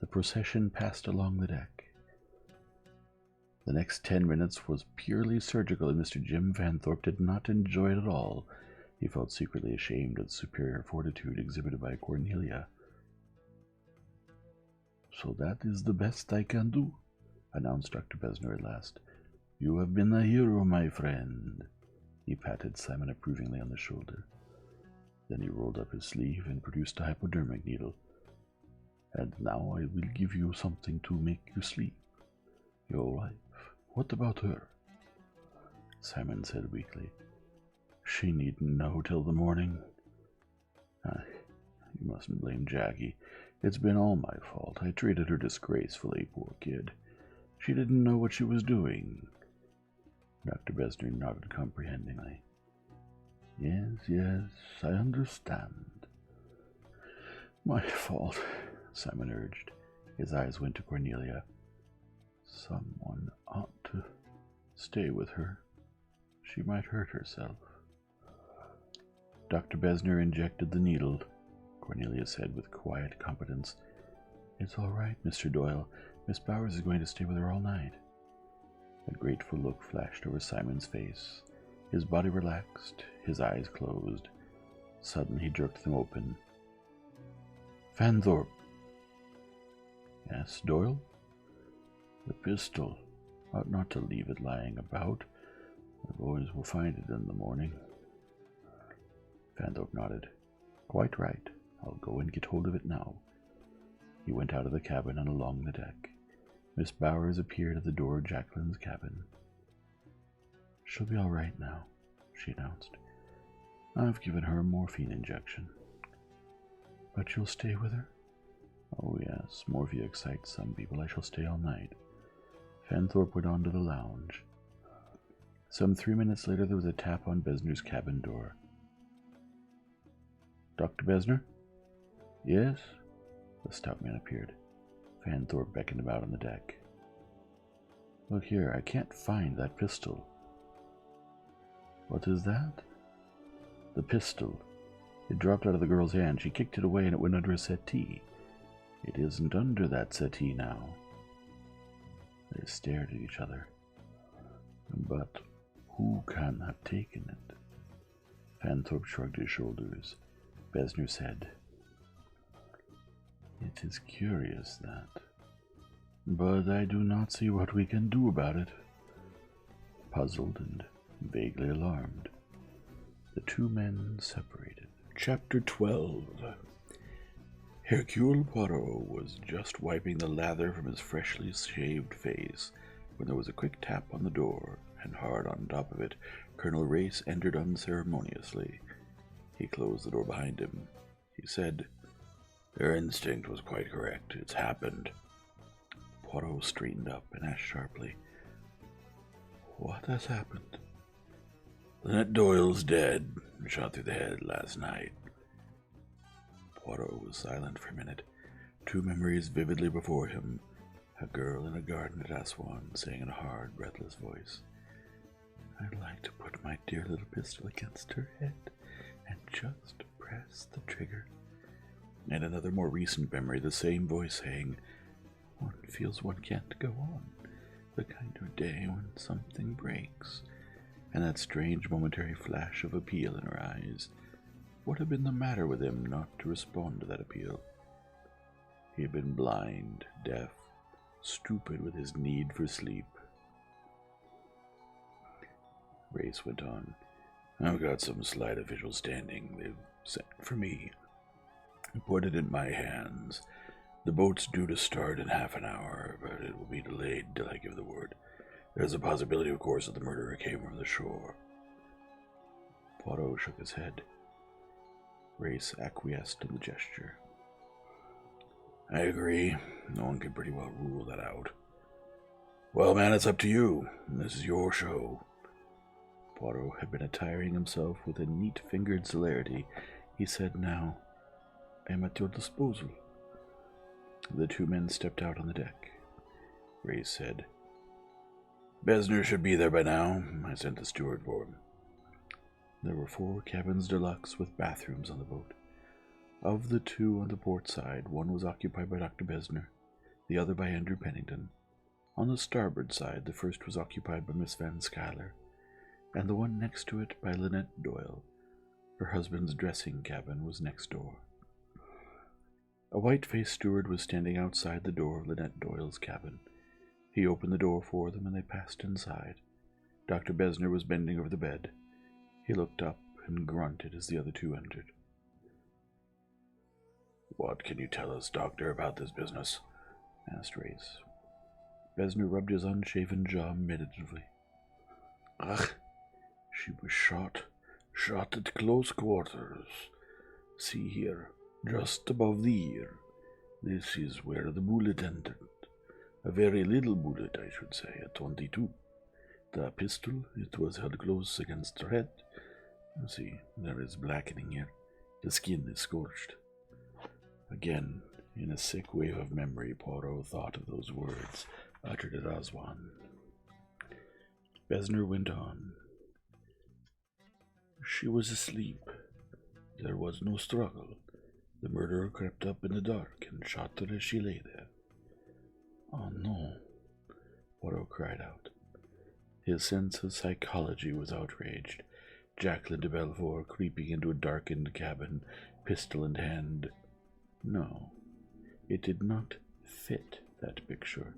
The procession passed along the deck. The next 10 minutes was purely surgical, and Mr. Jim Van Thorpe did not enjoy it at all. He felt secretly ashamed of the superior fortitude exhibited by Cornelia. So that is the best I can do, announced Dr. Besner at last. You have been a hero, my friend. He patted Simon approvingly on the shoulder. Then he rolled up his sleeve and produced a hypodermic needle. And now I will give you something to make you sleep. Your wife, what about her? Simon said weakly. She needn't know till the morning. You mustn't blame Jackie. It's been all my fault. I treated her disgracefully, poor kid. She didn't know what she was doing. Dr. Besner nodded comprehendingly. Yes, I understand. My fault, Simon urged. His eyes went to Cornelia. Someone ought to stay with her. She might hurt herself. Dr. Besner injected the needle, Cornelia said with quiet competence. It's all right, Mr. Doyle. Miss Bowers is going to stay with her all night. A grateful look flashed over Simon's face. His body relaxed, his eyes closed. Suddenly he jerked them open. Van Thorpe. Yes, Doyle? The pistol. Ought not to leave it lying about. The boys will find it in the morning. Van Thorpe nodded. Quite right. I'll go and get hold of it now. He went out of the cabin and along the deck. Miss Bowers appeared at the door of Jacqueline's cabin. She'll be all right now, she announced. I've given her a morphine injection. But you'll stay with her? Oh, yes. Morphine excites some people. I shall stay all night. Van Thorpe went on to the lounge. Some 3 minutes later there was a tap on Besner's cabin door. Dr. Besner? Yes? The stout man appeared. Van Thorpe beckoned him out on the deck. Look here, I can't find that pistol. What is that? The pistol. It dropped out of the girl's hand. She kicked it away and it went under a settee. It isn't under that settee now. They stared at each other. But who can have taken it? Van Thorpe shrugged his shoulders. Besner said, It is curious that, but I do not see what we can do about it. Puzzled and vaguely alarmed, the two men separated. Chapter 12. Hercule Poirot was just wiping the lather from his freshly shaved face when there was a quick tap on the door, and hard on top of it, Colonel Race entered unceremoniously. He closed the door behind him. He said, Their instinct was quite correct. It's happened. Poirot straightened up and asked sharply, What has happened? Linnette Doyle's dead, shot through the head last night. Poirot was silent for a minute, two memories vividly before him. A girl in a garden at Aswan saying in a hard, breathless voice, I'd like to put my dear little pistol against her head and just press the trigger. And another more recent memory, the same voice saying, One feels one can't go on, the kind of day when something breaks, and that strange momentary flash of appeal in her eyes. What had been the matter with him not to respond to that appeal? He had been blind, deaf, stupid with his need for sleep. Race went on. I've got some slight official standing. They've sent for me. Put it in my hands. The boat's due to start in half an hour, but it will be delayed till I give the word. There's a possibility, of course, that the murderer came from the shore. Poirot shook his head. Race acquiesced in the gesture. I agree. No one can pretty well rule that out. Well, man, it's up to you. This is your show. Poirot had been attiring himself with a neat-fingered celerity. He said now, I am at your disposal. The two men stepped out on the deck. Race said, Besner should be there by now. I sent the steward for him. There were 4 cabins deluxe with bathrooms on the boat. Of the 2 on the port side, one was occupied by Dr. Besner, the other by Andrew Pennington. On the starboard side, the first was occupied by Miss Van Schuyler, and the one next to it by Linnette Doyle. Her husband's dressing cabin was next door. A white-faced steward was standing outside the door of Linnette Doyle's cabin. He opened the door for them, and they passed inside. Dr. Besner was bending over the bed. He looked up and grunted as the other 2 entered. What can you tell us, Doctor, about this business? Asked Race. Besner rubbed his unshaven jaw meditatively. Ach, she was shot at close quarters. See here, just above the ear. This is where the bullet entered. A very little bullet, I should say, a 22. The pistol, it was held close against her head. See, there is blackening here. The skin is scorched. Again, in a sick wave of memory, Poirot thought of those words uttered at Aswan. Besner went on. She was asleep. There was no struggle. The murderer crept up in the dark and shot her as she lay there. Oh no, Poirot cried out. His sense of psychology was outraged. Jacqueline de Bellefort creeping into a darkened cabin, pistol in hand. No, it did not fit that picture.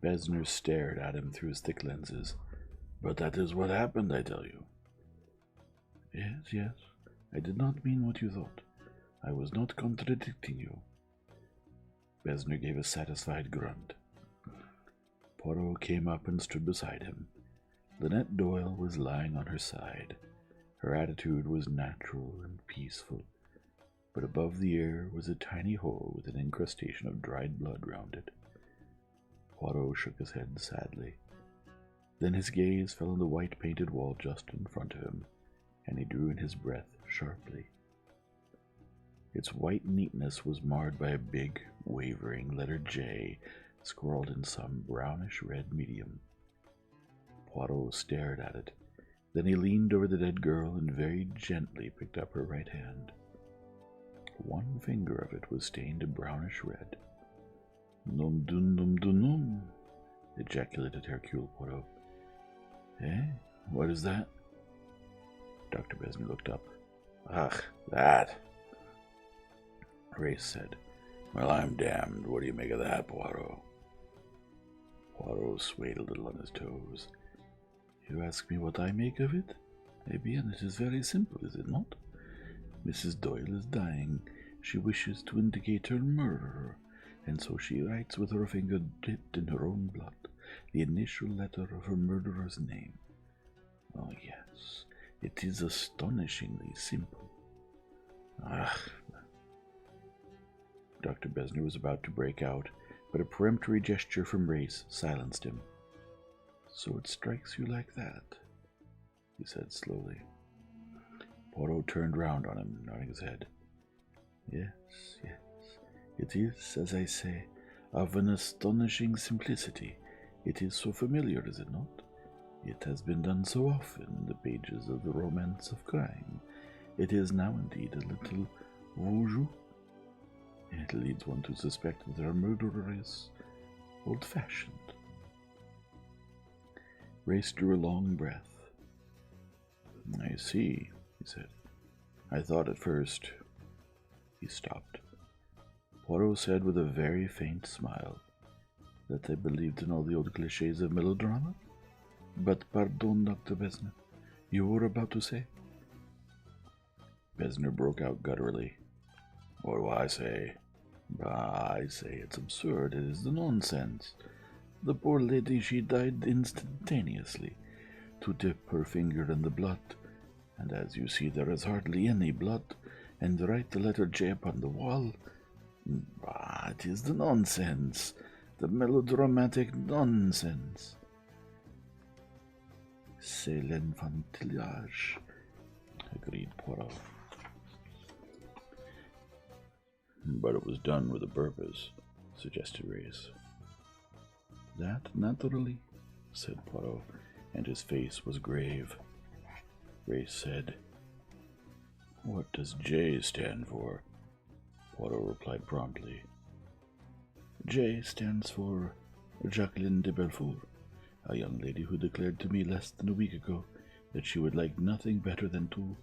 Besner stared at him through his thick lenses. But that is what happened, I tell you. Yes, I did not mean what you thought. I was not contradicting you. Besner gave a satisfied grunt. Poirot came up and stood beside him. Linnette Doyle was lying on her side. Her attitude was natural and peaceful, but above the ear was a tiny hole with an incrustation of dried blood round it. Poirot shook his head sadly. Then his gaze fell on the white-painted wall just in front of him, and he drew in his breath sharply. Its white neatness was marred by a big, wavering letter J scrawled in some brownish-red medium. Poirot stared at it. Then he leaned over the dead girl and very gently picked up her right hand. One finger of it was stained a brownish red. Num dum dum dum dum, ejaculated Hercule Poirot. What is that? Dr. Besner looked up. Ach, that, Race said. Well, I'm damned. What do you make of that, Poirot? Poirot swayed a little on his toes. You ask me what I make of it? Eh bien, it is very simple, is it not? Mrs. Doyle is dying. She wishes to indicate her murderer, and so she writes with her finger dipped in her own blood the initial letter of her murderer's name. Oh, yes, it is astonishingly simple. Ah! Dr. Besner was about to break out, but a peremptory gesture from Race silenced him. So it strikes you like that, he said slowly. Poirot turned round on him, nodding his head. Yes, it is, as I say, of an astonishing simplicity. It is so familiar, is it not? It has been done so often in the pages of the romance of crime. It is now indeed a little voodoo. It leads one to suspect that our murderer is old-fashioned. Race drew a long breath. I see, he said. I thought at first. He stopped. Poirot said with a very faint smile that they believed in all the old cliches of melodrama. But pardon, Dr. Besner, you were about to say? Besner broke out gutturally. What do I say? I say it's absurd. It is the nonsense. The poor lady, she died instantaneously, to dip her finger in the blood, and as you see there is hardly any blood, and write the letter J upon the wall. It is the nonsense, the melodramatic nonsense. C'est l'enfantillage, agreed Poirot. But it was done with a purpose, suggested Race. That, naturally, said Poirot, and his face was grave. Race said, What does J stand for? Poirot replied promptly. J stands for Jacqueline de Bellefort, a young lady who declared to me less than a week ago that she would like nothing better than to...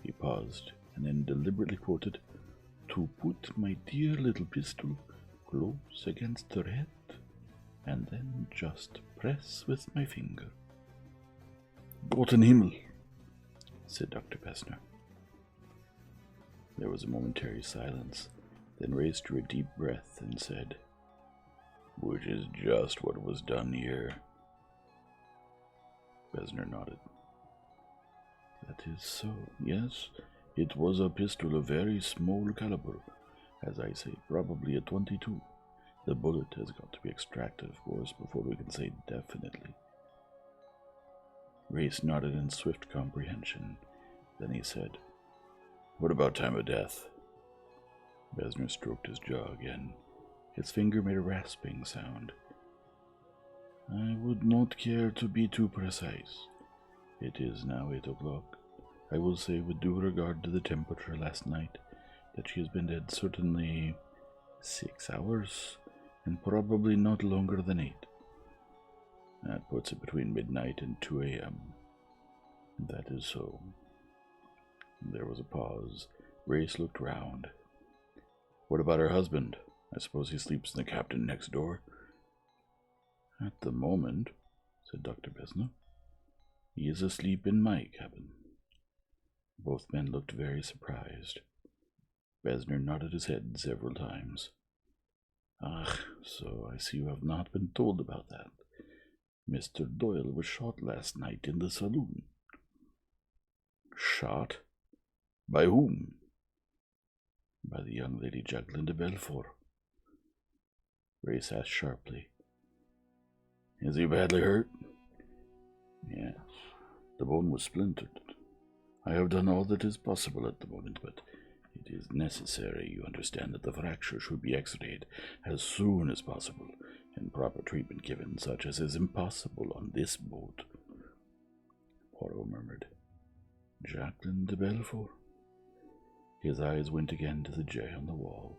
He paused, and then deliberately quoted, to put my dear little pistol close against her head, and then just press with my finger. Gott in Himmel, said Dr. Besner. There was a momentary silence, then Race drew a deep breath and said, Which is just what was done here. Besner nodded. That is so, yes. It was a pistol of very small caliber, as I say, probably a .22. The bullet has got to be extracted, of course, before we can say definitely. Race nodded in swift comprehension. Then he said, What about time of death? Besner stroked his jaw again. His finger made a rasping sound. I would not care to be too precise. It is now 8 o'clock. I will say, with due regard to the temperature last night, that she has been dead certainly 6 hours, and probably not longer than 8. That puts it between midnight and 2 a.m. That is so. There was a pause. Race looked round. What about her husband? I suppose he sleeps in the cabin next door? At the moment, said Dr. Besner, he is asleep in my cabin. Both men looked very surprised. Besner nodded his head several times. Ah, so I see you have not been told about that. Mr. Doyle was shot last night in the saloon. Shot? By whom? By the young lady Jacqueline de Bellefort. Race asked sharply. Is he badly hurt? Yes. The bone was splintered. I have done all that is possible at the moment, but it is necessary, you understand, that the fracture should be x-rayed as soon as possible, and proper treatment given, such as is impossible on this boat. Poirot murmured, Jacqueline de Bellefort. His eyes went again to the J on the wall.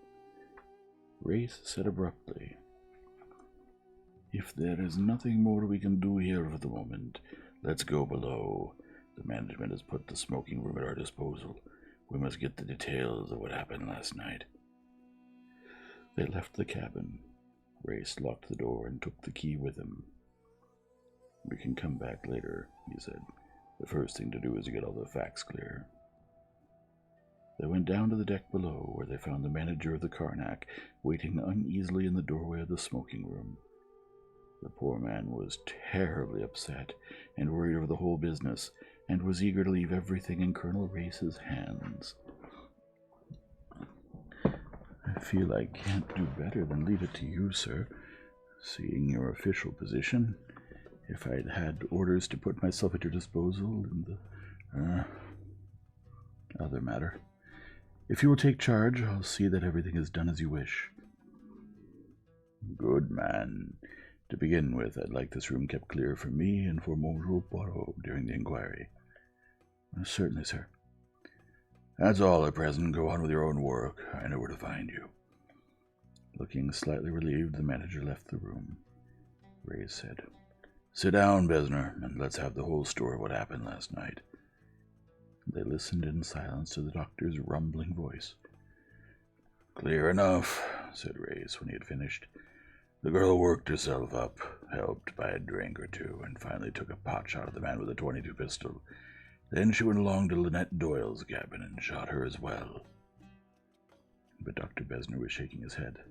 Race said abruptly, If there is nothing more we can do here for the moment, let's go below. The management has put the smoking room at our disposal. We must get the details of what happened last night. They left the cabin. Race locked the door and took the key with him. We can come back later, he said. The first thing to do is to get all the facts clear. They went down to the deck below, where they found the manager of the Karnak waiting uneasily in the doorway of the smoking room. The poor man was terribly upset and worried over the whole business, and was eager to leave everything in Colonel Race's hands. I feel I can't do better than leave it to you, sir, seeing your official position. If I'd had orders to put myself at your disposal in the other matter. If you will take charge, I'll see that everything is done as you wish. Good man. To begin with, I'd like this room kept clear for me and for Hercule Poirot during the inquiry. Certainly, sir. That's all at present. Go on with your own work. I know where to find you. Looking slightly relieved, the manager left the room. Ray said, Sit down, Besner, and let's have the whole story of what happened last night. They listened in silence to the doctor's rumbling voice. "Clear enough," said Race when he had finished. "The girl worked herself up, helped by a drink or two, and finally took a pot shot at the man with a .22 pistol. Then she went along to Linnette Doyle's cabin and shot her as well." But Dr. Besner was shaking his head.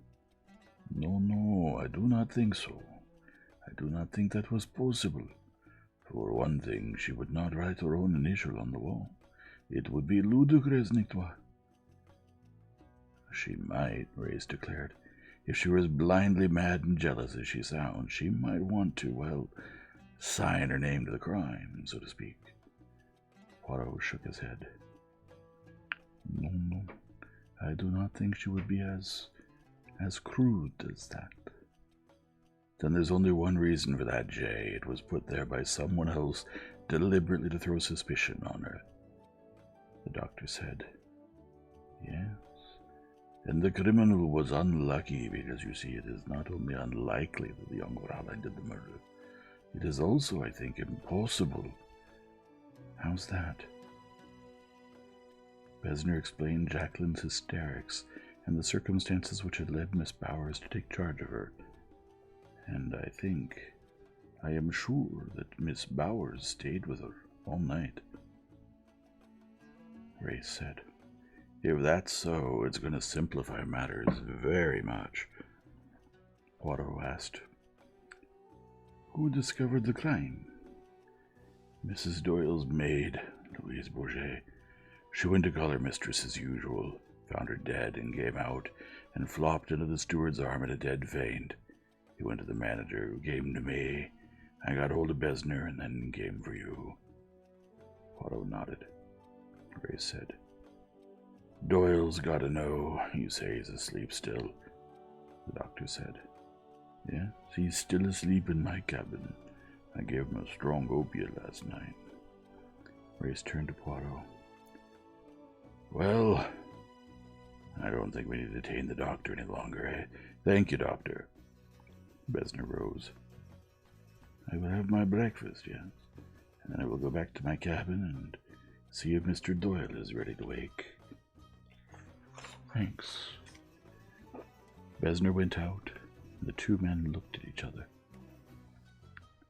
No, I do not think so. I do not think that was possible. For one thing, she would not write her own initial on the wall. It would be ludicrous, nicht wahr? "She might," Race declared. "If she were as blindly mad and jealous as she sounds, she might want to, well, sign her name to the crime, so to speak." Poirot shook his head. No, I do not think she would be as crude as that." "Then there's only one reason for that, Jay. It was put there by someone else deliberately to throw suspicion on her," the doctor said. "Yes, and the criminal was unlucky because, you see, it is not only unlikely that the young Fraulein did the murder, it is also, I think, impossible." "How's that?" Besner explained Jacqueline's hysterics and the circumstances which had led Miss Bowers to take charge of her. "And I am sure that Miss Bowers stayed with her all night," Race said. "If that's so, it's going to simplify matters very much." Poirot asked, "Who discovered the crime?" "Mrs. Doyle's maid, Louise Bourget. She went to call her mistress as usual, found her dead, and came out and flopped into the steward's arm in a dead faint. He went to the manager, who came to me. I got hold of Besner and then came for you." Poirot nodded. Grace said, "Doyle's got to know. You say he's asleep still," the doctor said. "Yes, he's still asleep in my cabin. I gave him a strong opiate last night." Race turned to Poirot. "Well, I don't think we need to detain the doctor any longer, eh? Thank you, doctor." Besner rose. "I will have my breakfast, yes, and then I will go back to my cabin and see if Mr. Doyle is ready to wake." "Thanks." Besner went out, and the two men looked at each other.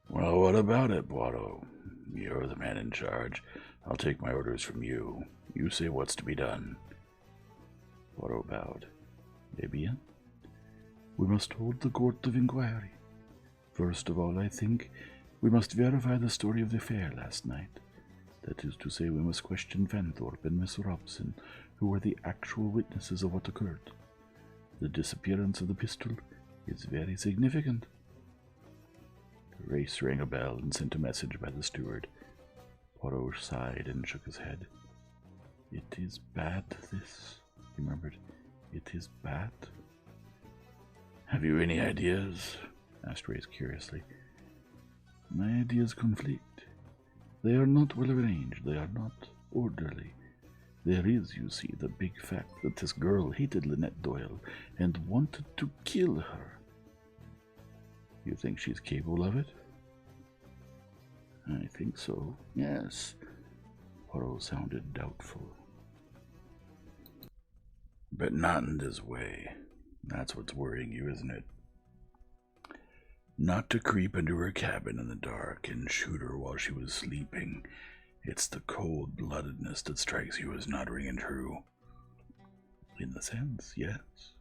"Well, what about it, Poirot? You're the man in charge. I'll take my orders from you. You say what's to be done." Poirot bowed. "Eh bien, we must hold the court of inquiry. First of all, I think we must verify the story of the affair last night. That is to say, we must question Fanthorpe and Miss Robson, who were the actual witnesses of what occurred. The disappearance of the pistol is very significant." Race rang a bell and sent a message by the steward. Poirot sighed and shook his head. "It is bad, this," he murmured. "It is bad." "Have you any ideas?" asked Race curiously. "My ideas conflict. They are not well arranged. They are not orderly. There is, you see, the big fact that this girl hated Linnette Doyle and wanted to kill her. You think she's capable of it?" "I think so, yes." Poirot sounded doubtful. "But not in this way. That's what's worrying you, isn't it? Not to creep into her cabin in the dark and shoot her while she was sleeping. It's the cold-bloodedness that strikes you as not ringing true." "In a sense, yes."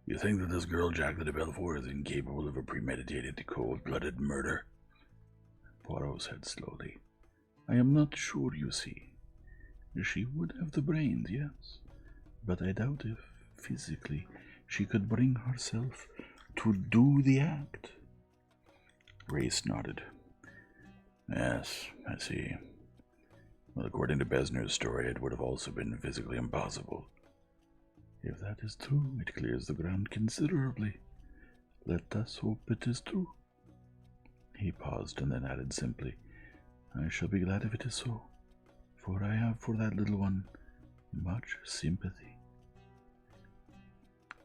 "You think that this girl, Jacqueline de Bellefort, is incapable of a premeditated, cold-blooded murder?" Poirot said slowly. "I am not sure, you see. She would have the brains, yes, but I doubt if, physically, she could bring herself to do the act." Race nodded. "Yes, I see. Well, according to Besner's story, it would have also been physically impossible." "If that is true, it clears the ground considerably. Let us hope it is true." He paused and then added simply, "I shall be glad if it is so, for I have for that little one much sympathy."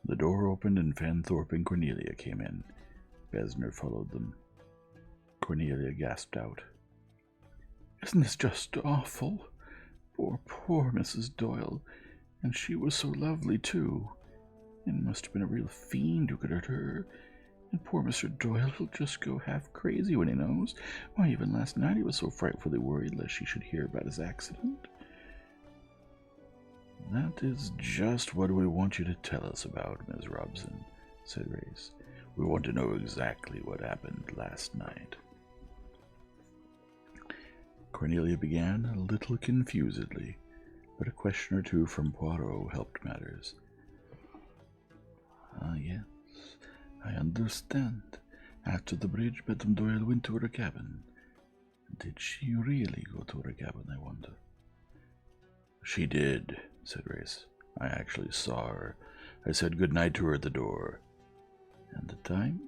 The door opened and Fanthorpe and Cornelia came in. Besner followed them. Cornelia gasped out, "Isn't this just awful? Poor Mrs. Doyle. And she was so lovely, too. It must have been a real fiend who could hurt her. And poor Mr. Doyle will just go half crazy when he knows. Why, even last night he was so frightfully worried lest she should hear about his accident. That is just what we want you to tell us about, Miss Robson, said Race. We want to know exactly what happened last night. Cornelia began a little confusedly, but a question or two from Poirot helped matters. Ah, yes, I understand. After the bridge, Madame Doyle went to her cabin. Did she really go to her cabin, I wonder? She did, said Race. I actually saw her. I said good night to her at the door. And the time?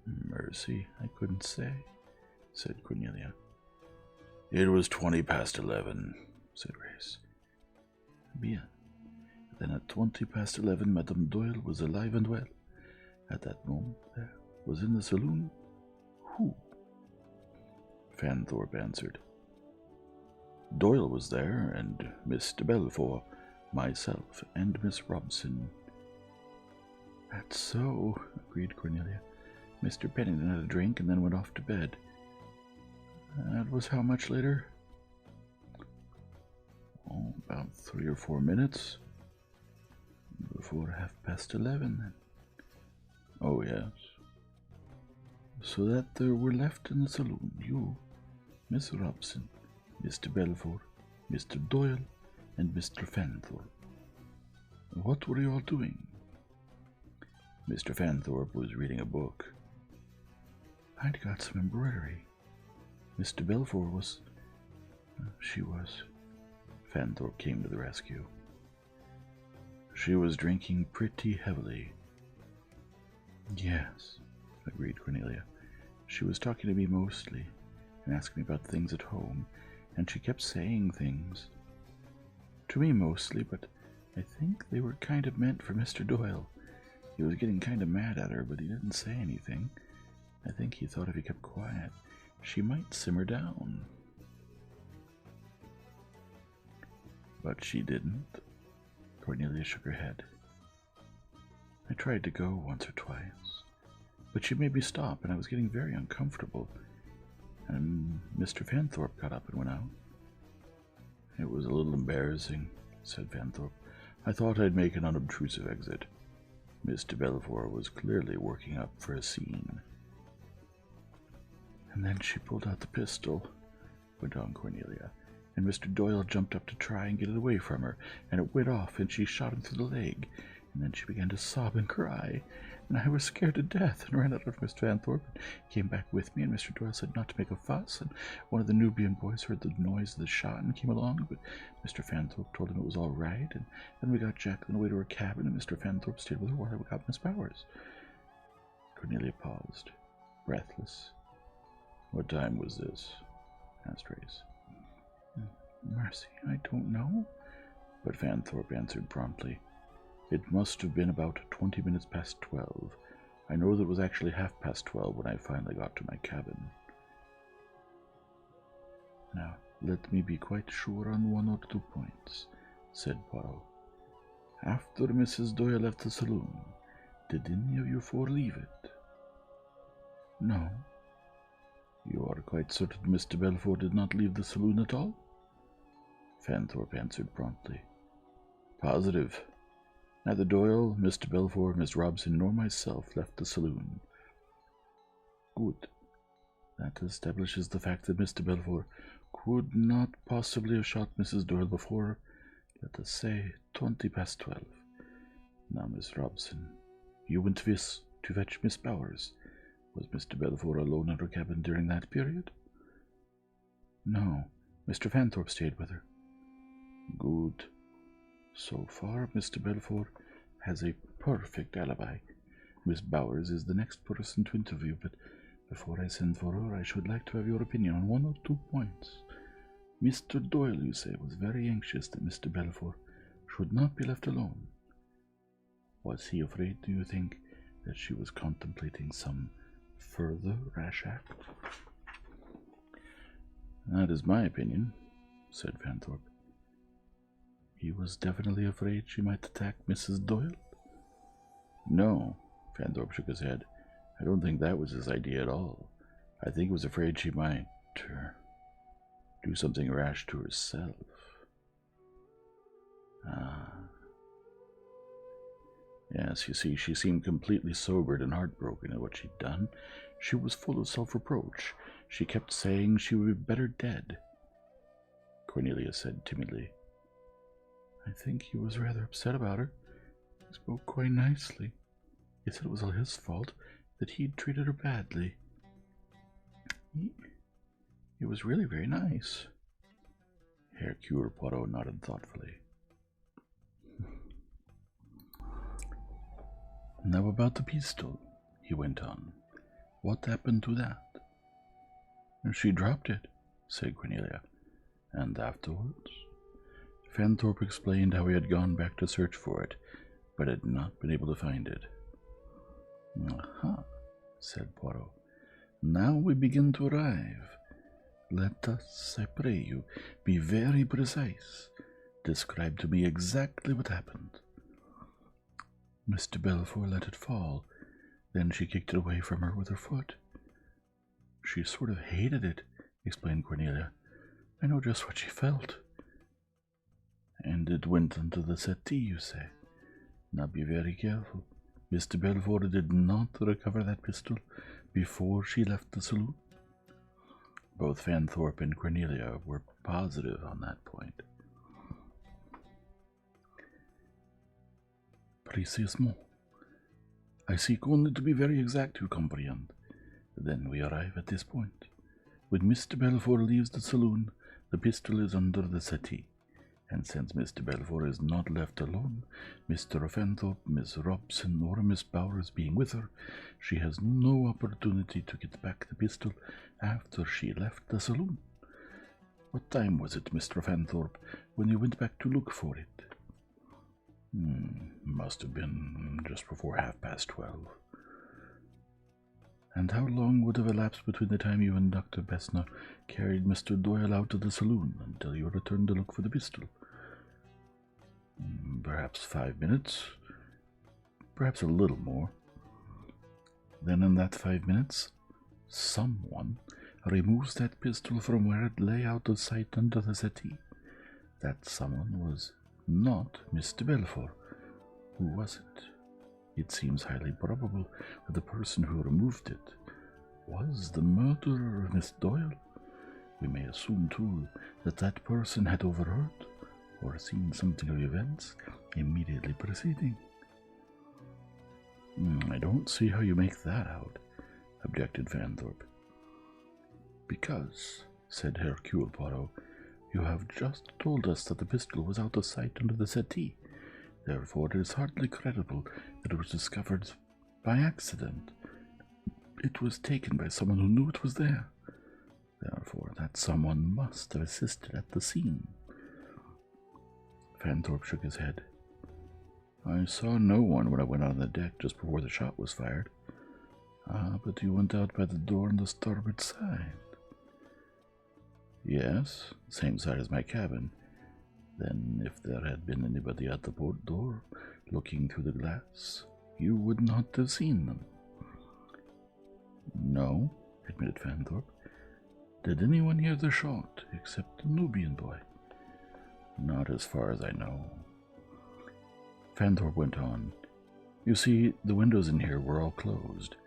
Mercy, I couldn't say, said Cornelia. It was 11:20, said Race. Bien. Then at 11:20, Madame Doyle was alive and well. At that moment, there was in the saloon. Who? Fanthorpe answered. Doyle was there, and Miss de Bellefort, myself, and Miss Robson. That's so, agreed Cornelia. Mr. Pennington had a drink and then went off to bed. That was how much later? Oh, about 3 or 4 minutes. Before 11:30, then. Oh, yes. So that there were left in the saloon you, Miss Robson, Miss de Bellefort, Mr. Doyle, and Mr. Fanthorpe. What were you all doing? Mr. Fanthorpe was reading a book. I'd got some embroidery. Miss de Bellefort was... She was... Fanthorpe came to the rescue. She was drinking pretty heavily. Yes, agreed Cornelia. She was talking to me mostly, and asking me about things at home, and she kept saying things. To me mostly, but I think they were kind of meant for Mr. Doyle. He was getting kind of mad at her, but he didn't say anything. I think he thought if he kept quiet, she might simmer down. But she didn't. Cornelia shook her head. I tried to go once or twice, but she made me stop, and I was getting very uncomfortable, and Mr. Fanthorpe got up and went out. It was a little embarrassing, said Fanthorpe. I thought I'd make an unobtrusive exit. Miss de Bellefort was clearly working up for a scene. And then she pulled out the pistol, went on Cornelia, and Mr. Doyle jumped up to try and get it away from her, and it went off, and she shot him through the leg, and then she began to sob and cry, and I was scared to death, and ran out of Mr. Fanthorpe, and came back with me, and Mr. Doyle said not to make a fuss, and one of the Nubian boys heard the noise of the shot and came along, but Mr. Fanthorpe told him it was all right, and then we got Jacqueline away to her cabin, and Mr. Fanthorpe stayed with her while I got Miss Bowers. Cornelia paused, breathless. What time was this? Asked Race. Mercy, I don't know, but Fanthorpe answered promptly. It must have been about 20 minutes past 12. I know that it was actually 12:30 when I finally got to my cabin. Now, let me be quite sure on 1 or 2 points, said Poirot. After Mrs. Doyle left the saloon, did any of you four leave it? No. You are quite certain Miss de Bellefort did not leave the saloon at all? Fanthorpe answered promptly. Positive. Neither Doyle, Miss de Bellefort, Miss Robson, nor myself left the saloon. Good. That establishes the fact that Miss de Bellefort could not possibly have shot Mrs. Doyle before, let us say, 12:20. Now, Miss Robson, you went to fetch Miss Bowers. Was Miss de Bellefort alone in her cabin during that period? No, Mr. Fanthorpe stayed with her. Good. So far, Miss de Bellefort has a perfect alibi. Miss Bowers is the next person to interview, but before I send for her, I should like to have your opinion on 1 or 2 points. Mr. Doyle, you say, was very anxious that Miss de Bellefort should not be left alone. Was he afraid, do you think, that she was contemplating some further rash act? That is my opinion, said Fanthorpe. He was definitely afraid she might attack Mrs. Doyle? No, Fanthorpe shook his head. I don't think that was his idea at all. I think he was afraid she might do something rash to herself. Yes, you see, she seemed completely sobered and heartbroken at what she'd done. She was full of self-reproach. She kept saying she would be better dead. Cornelia said timidly, I think he was rather upset about her. He spoke quite nicely. He said it was all his fault, that he'd treated her badly. He was really very nice. Hercule Poirot nodded thoughtfully. Now about the pistol, he went on. What happened to that? She dropped it, said Cornelia. And afterwards? Fanthorpe explained how he had gone back to search for it, but had not been able to find it. Aha, said Poirot. Now we begin to arrive. Let us, I pray you, be very precise. Describe to me exactly what happened. Miss de Bellefort let it fall. Then she kicked it away from her with her foot. She sort of hated it, explained Cornelia. I know just what she felt. And it went onto the settee, you say? Now be very careful. Miss de Bellefort did not recover that pistol before she left the saloon. Both Fanthorpe and Cornelia were positive on that point. Précisément. I seek only to be very exact, you comprehend. Then we arrive at this point. When Miss de Bellefort leaves the saloon, the pistol is under the settee. And since Miss de Bellefort is not left alone, Mr. Fanthorpe, Miss Robson, or Miss Bowers being with her, she has no opportunity to get back the pistol after she left the saloon. What time was it, Mr. Fanthorpe, when you went back to look for it? Must have been just before 12:30. And how long would have elapsed between the time you and Dr. Bessner carried Mr. Doyle out of the saloon until you returned to look for the pistol? Perhaps 5 minutes, perhaps a little more. Then in that 5 minutes, someone removes that pistol from where it lay out of sight under the settee. That someone was not Miss de Bellefort. Who was it? It seems highly probable that the person who removed it was the murderer of Miss Doyle. We may assume, too, that that person had overheard or seen something of events immediately preceding. I don't see how you make that out, objected Fanthorpe. Because, said Hercule Poirot, you have just told us that the pistol was out of sight under the settee. Therefore, it is hardly credible that it was discovered by accident. It was taken by someone who knew it was there. Therefore, that someone must have assisted at the scene. Fanthorpe shook his head. I saw no one when I went out on the deck just before the shot was fired. But you went out by the door on the starboard side. Yes, same side as my cabin. Then, if there had been anybody at the port door, looking through the glass, you would not have seen them. No, admitted Fanthorpe. Did anyone hear the shot, except the Nubian boy? Not as far as I know. Fanthorpe went on. You see, the windows in here were all closed.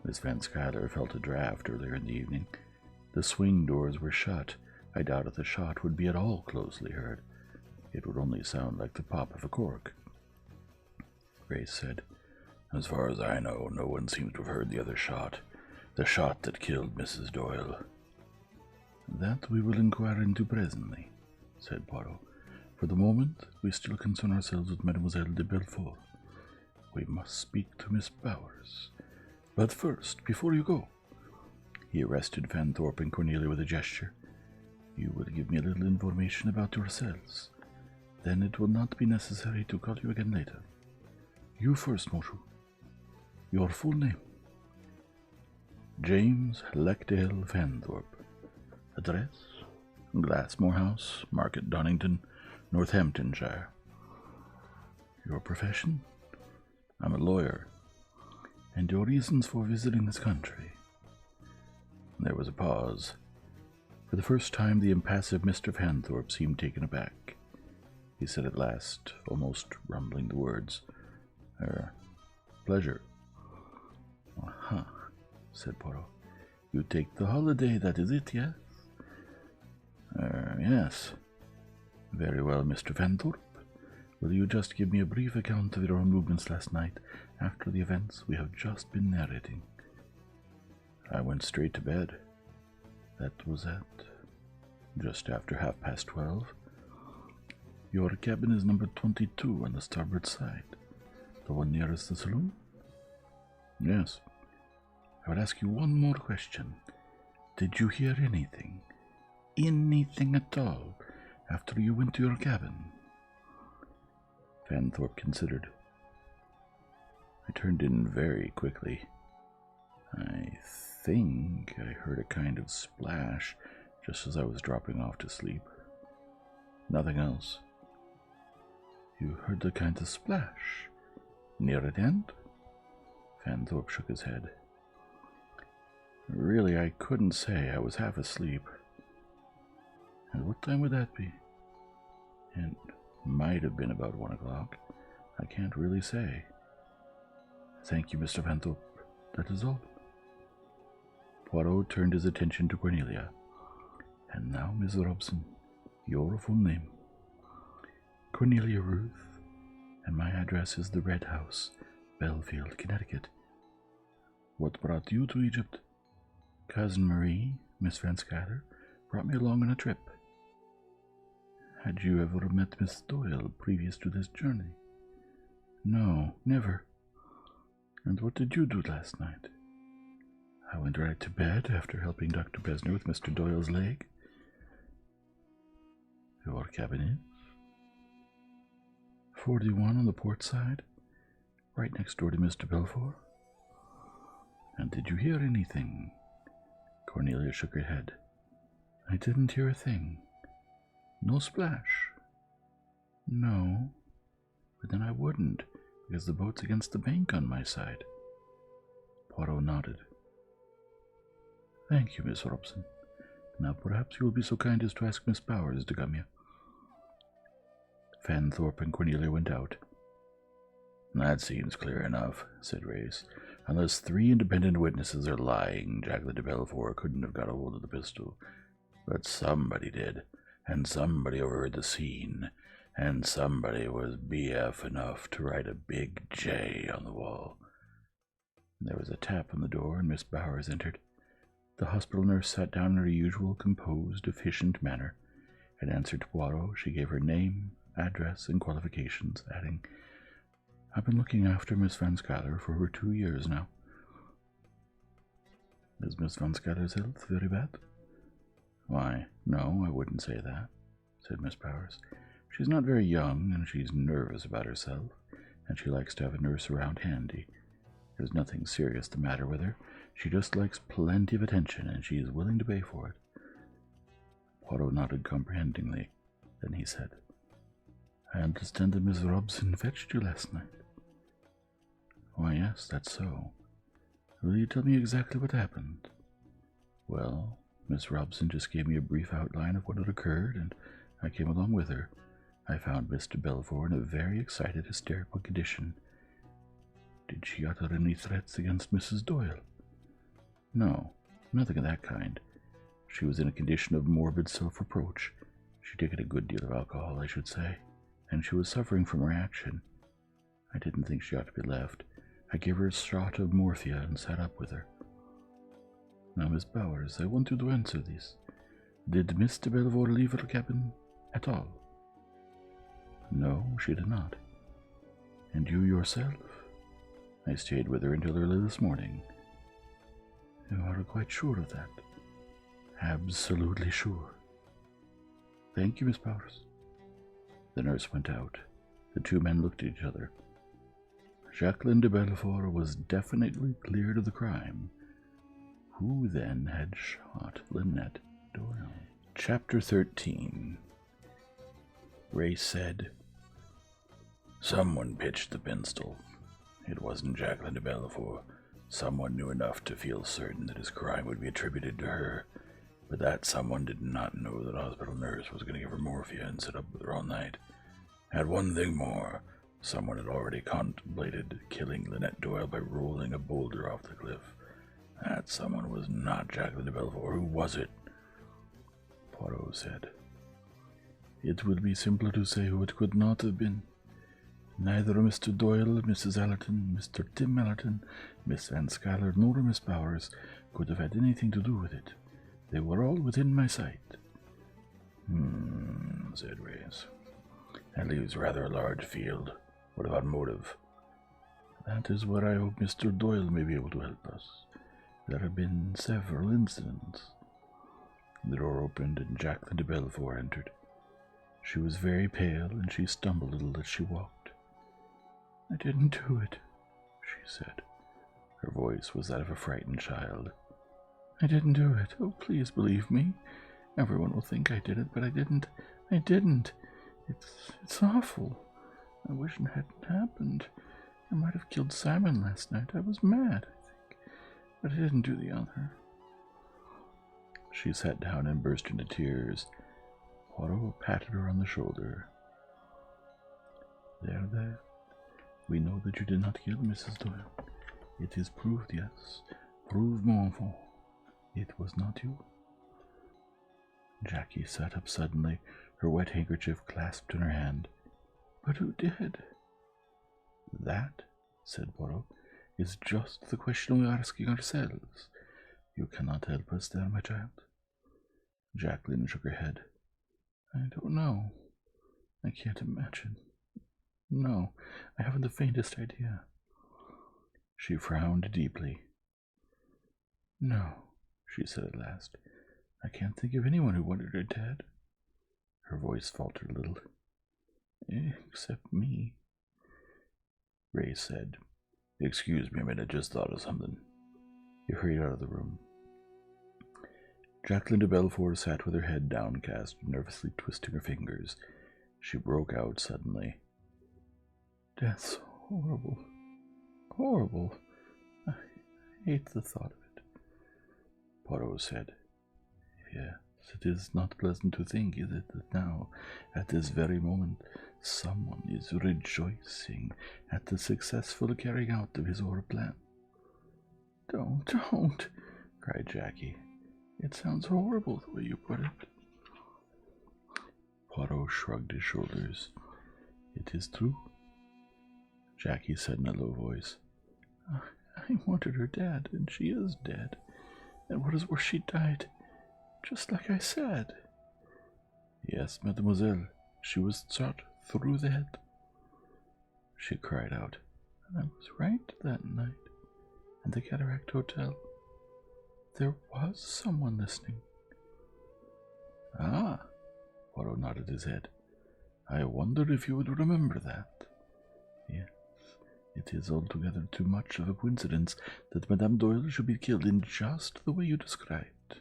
Miss Van Schuyler felt a draft earlier in the evening. The swing doors were shut. I doubt if the shot would be at all closely heard. It would only sound like the pop of a cork. Grace said, As far as I know, no one seems to have heard the other shot. The shot that killed Mrs. Doyle. That we will inquire into presently, said Poirot. For the moment, we still concern ourselves with Mademoiselle de Bellefort. We must speak to Miss Bowers. But first, before you go, he arrested Fanthorpe and Cornelia with a gesture. You will give me a little information about yourselves. Then it will not be necessary to call you again later. You first, Monsieur. Your full name? James Lechdale Fanthorpe. Address? Glassmore House, Market Donington, Northamptonshire. Your profession? I'm a lawyer. And your reasons for visiting this country? There was a pause. For the first time, the impassive Mr. Fanthorpe seemed taken aback. He said at last, almost rumbling the words, Pleasure. Aha, said Poirot. You take the holiday, that is it, yes? Yes. Very well, Mr. Fanthorpe. Will you just give me a brief account of your movements last night after the events we have just been narrating? I went straight to bed. That was at just after 12:30. Your cabin is number 22 on the starboard side, the one nearest the saloon? Yes. I would ask you one more question. Did you hear anything? Anything at all after you went to your cabin? Fanthorpe considered. I turned in very quickly. I think I heard a kind of splash just as I was dropping off to sleep. Nothing else. You heard the kind of splash? Near at end? Fanthorpe shook his head. Really, I couldn't say. I was half asleep. And what time would that be? It might have been about 1 o'clock. I can't really say. Thank you, Mr. Fanthorpe. That is all. Poirot turned his attention to Cornelia. And now, Miss Robson, your full name. Cornelia Ruth, and my address is the Red House, Belfield, Connecticut. What brought you to Egypt? Cousin Marie, Miss Van Schuyler, brought me along on a trip. Had you ever met Miss Doyle previous to this journey? No, never. And what did you do last night? I went right to bed after helping Dr. Besner with Mr. Doyle's leg. Your cabin is? 41 on the port side, right next door to Miss de Bellefort. And did you hear anything? Cornelia shook her head. I didn't hear a thing. No splash. No, but then I wouldn't, because the boat's against the bank on my side. Poirot nodded. Thank you, Miss Robson. Now perhaps you will be so kind as to ask Miss Bowers to come here. Fanthorpe and Cornelia went out. That seems clear enough, said Race. Unless 3 independent witnesses are lying, Jacqueline de Bellefort couldn't have got a hold of the pistol. But somebody did, and somebody overheard the scene, and somebody was BF enough to write a big J on the wall. There was a tap on the door, and Miss Bowers entered. The hospital nurse sat down in her usual composed, efficient manner, and answered to Poirot. She gave her name, address, and qualifications, adding, I've been looking after Miss Van Schuyler for over 2 years now. Is Miss Van Schuyler's health very bad? Why, no, I wouldn't say that, said Miss Bowers. She's not very young, and she's nervous about herself, and she likes to have a nurse around handy. There's nothing serious the matter with her. She just likes plenty of attention, and she is willing to pay for it. Poirot nodded comprehendingly. Then he said, I understand that Miss Robson fetched you last night. Why, yes, that's so. Will you tell me exactly what happened? Well, Miss Robson just gave me a brief outline of what had occurred, and I came along with her. I found Miss de Bellefort in a very excited, hysterical condition. Did she utter any threats against Mrs. Doyle? No, nothing of that kind. She was in a condition of morbid self-reproach. She'd taken a good deal of alcohol, I should say, and she was suffering from reaction. I didn't think she ought to be left. I gave her a shot of morphia and sat up with her. Now, Miss Bowers, I want you to answer this. Did Miss de Bellefort leave her cabin at all? No, she did not. And you yourself? I stayed with her until early this morning. You are quite sure of that? Absolutely sure. Thank you, Miss Bowers. The nurse went out. The 2 men looked at each other. Jacqueline de Bellefort was definitely cleared of the crime. Who then had shot Linnette Doyle? Chapter 13. Grace said. Someone pitched the pistol. It wasn't Jacqueline de Bellefort. Someone knew enough to feel certain that his crime would be attributed to her, but that someone did not know that a hospital nurse was going to give her morphia and sit up with her all night. Had one thing more. Someone had already contemplated killing Linnette Doyle by rolling a boulder off the cliff. That someone was not Jacqueline de Bellefort. Who was it? Poirot said. It will be simpler to say who it could not have been. Neither Mr. Doyle, Mrs. Allerton, Mr. Tim Allerton, Miss Van Schuyler, nor Miss Bowers could have had anything to do with it. They were all within my sight. Said Reyes. That leaves rather a large field. What about motive? That is where I hope Mr. Doyle may be able to help us. There have been several incidents. The door opened and Jacqueline de Bellefort entered. She was very pale and she stumbled a little as she walked. I didn't do it, she said. Her voice was that of a frightened child. I didn't do it. Oh, please believe me. Everyone will think I did it, but I didn't. I didn't. It's awful. I wish it hadn't happened. I might have killed Simon last night. I was mad, I think. But I didn't do the other. She sat down and burst into tears. Poirot patted her on the shoulder. There. We know that you did not kill Mrs. Doyle. It is proved, yes. Proved, mon enfant. It was not you. Jackie sat up suddenly, her wet handkerchief clasped in her hand. But who did? That, said Poirot, is just the question we are asking ourselves. You cannot help us there, my child. Jacqueline shook her head. I don't know. I can't imagine. No, I haven't the faintest idea. She frowned deeply. No, she said at last. I can't think of anyone who wanted her dead. Her voice faltered a little. Except me. Ray said, Excuse me a minute, just thought of something. He hurried out of the room. Jacqueline de Bellefort sat with her head downcast, nervously twisting her fingers. She broke out suddenly. Death's horrible. Horrible. I hate the thought of it. Poirot said, Yes, it is not pleasant to think, is it, that now, at this very moment, someone is rejoicing at the successful carrying out of his horror plan. Don't, cried Jackie. It sounds horrible the way you put it. Poirot shrugged his shoulders. It is true, Jackie said in a low voice. I wanted her dead, and she is dead. And what is worse, she died, just like I said. Yes, mademoiselle, she was shot through the head. She cried out. I was right that night, at the Cataract Hotel. There was someone listening. Ah, Poirot nodded his head. I wonder if you would remember that. Yes, it is altogether too much of a coincidence that Madame Doyle should be killed in just the way you described.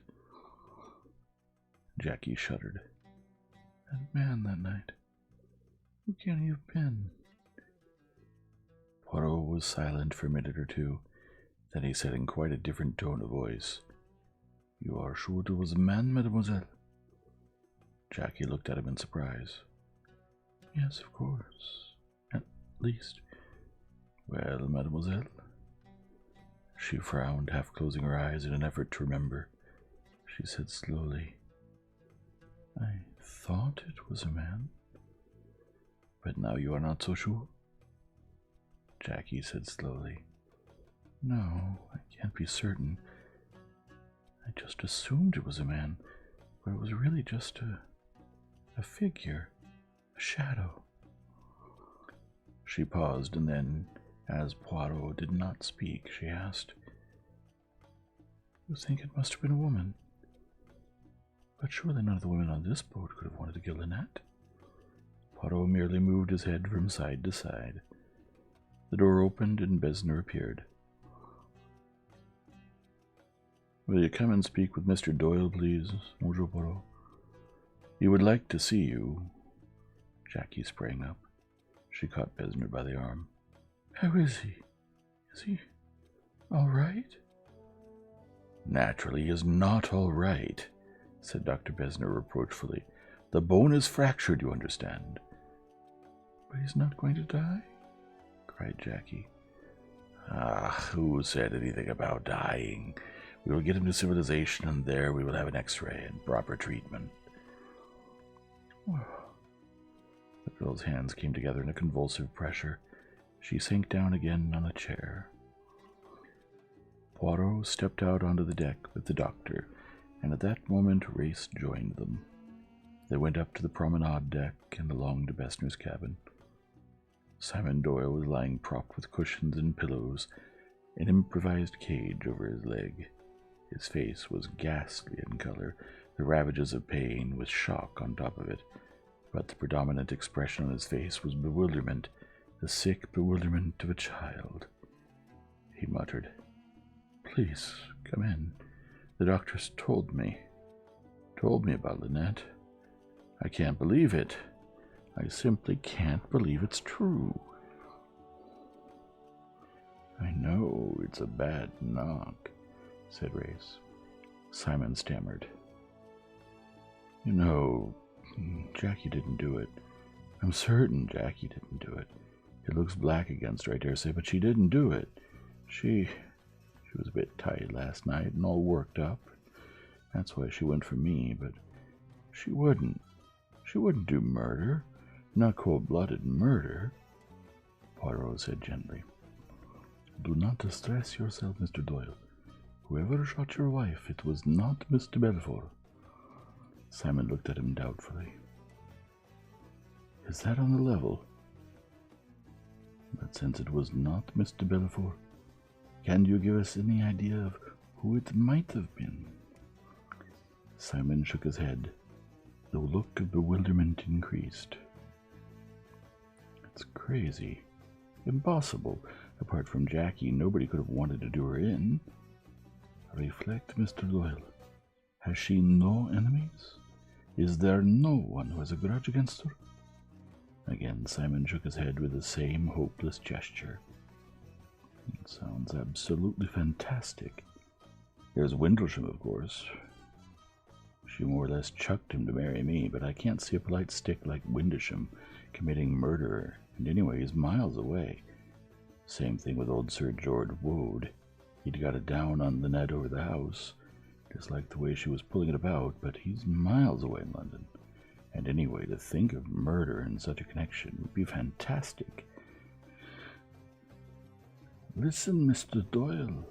Jackie shuddered. That man that night. Who can he have been? Poirot was silent for a minute or two. Then he said in quite a different tone of voice, You are sure it was a man, mademoiselle? Jackie looked at him in surprise. Yes, of course. At least. Well, mademoiselle? She frowned, half closing her eyes in an effort to remember. She said slowly, I thought it was a man. But now you are not so sure? Jackie said slowly, No, I can't be certain. I just assumed it was a man, but it was really just a figure, a shadow. She paused, and then, as Poirot did not speak, she asked, You think it must have been a woman? But surely none of the women on this boat could have wanted to kill Linnette. Poirot merely moved his head from side to side. The door opened and Besner appeared. Will you come and speak with Mr. Doyle, please, Monsieur Poirot? He would like to see you. Jackie sprang up. She caught Besner by the arm. "How is he? Is he all right?" "Naturally, he is not all right," said Dr. Besner reproachfully. "The bone is fractured, you understand." "But he's not going to die?" cried Jackie. "Ah, who said anything about dying? We will get him to civilization, and there we will have an X-ray and proper treatment." The girl's hands came together in a convulsive pressure. She sank down again on a chair. Poirot stepped out onto the deck with the doctor, and at that moment Race joined them. They went up to the promenade deck and along to Besner's cabin. Simon Doyle was lying propped with cushions and pillows, an improvised cage over his leg. His face was ghastly in color, the ravages of pain with shock on top of it, but the predominant expression on his face was bewilderment, the sick bewilderment of a child. He muttered, "Please, come in. The doctors told me about Linnette. I can't believe it. I simply can't believe it's true." "I know it's a bad knock," said Race. Simon stammered. "You know, Jackie didn't do it. I'm certain Jackie didn't do it. It looks black against her, I dare say, but she didn't do it. She was a bit tight last night and all worked up. That's why she went for me, but she wouldn't. She wouldn't do murder. Not cold-blooded murder." Poirot said gently, "Do not distress yourself, Mr. Doyle. Whoever shot your wife, it was not Miss de Bellefort." Simon looked at him doubtfully. "Is that on the level? But since it was not Miss de Bellefort, can you give us any idea of who it might have been?" Simon shook his head. The look of bewilderment increased. "It's crazy. Impossible. Apart from Jackie, nobody could have wanted to do her in. Reflect, Mr. Doyle. Has she no enemies? Is there no one who has a grudge against her?" Again Simon shook his head with the same hopeless gesture. "It sounds absolutely fantastic. There's Windlesham, of course. She more or less chucked him to marry me, but I can't see a polite stick like Windlesham committing murder, and anyway, he's miles away. Same thing with old Sir George Woad. He'd got it down on Linnette over the house, just like the way she was pulling it about, but he's miles away in London. And anyway, to think of murder in such a connection would be fantastic. Listen, Mr. Doyle."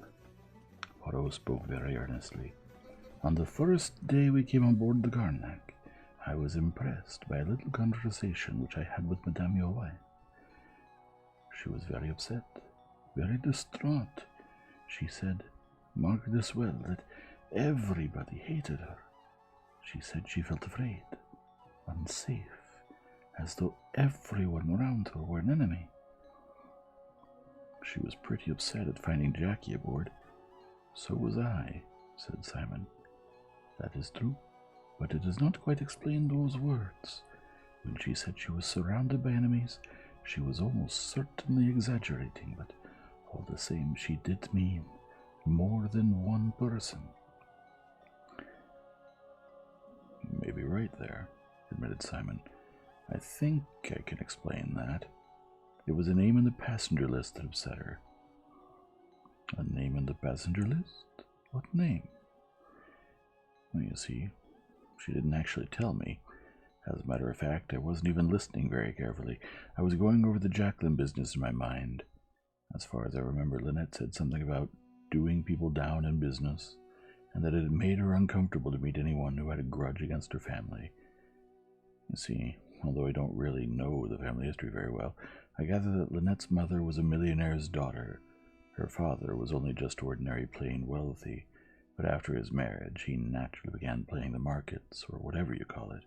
Poirot spoke very earnestly. "On the first day we came on board the Garnack, I was impressed by a little conversation which I had with Madame your wife. She was very upset, very distraught. She said, mark this well, that everybody hated her. She said she felt afraid, unsafe, as though everyone around her were an enemy. She was pretty upset at finding Jackie aboard." "So was I," said Simon. "That is true, but it does not quite explain those words. When she said she was surrounded by enemies, she was almost certainly exaggerating, but all the same she did mean more than one person." "You may be right there," admitted Simon. "I think I can explain that. It was a name in the passenger list that upset her." "A name in the passenger list? What name?" "Well, you see, she didn't actually tell me. As a matter of fact, I wasn't even listening very carefully. I was going over the Jacqueline business in my mind. As far as I remember, Linnette said something about doing people down in business, and that it had made her uncomfortable to meet anyone who had a grudge against her family. You see, although I don't really know the family history very well, I gather that Linnette's mother was a millionaire's daughter. Her father was only just ordinary plain wealthy, but after his marriage he naturally began playing the markets, or whatever you call it,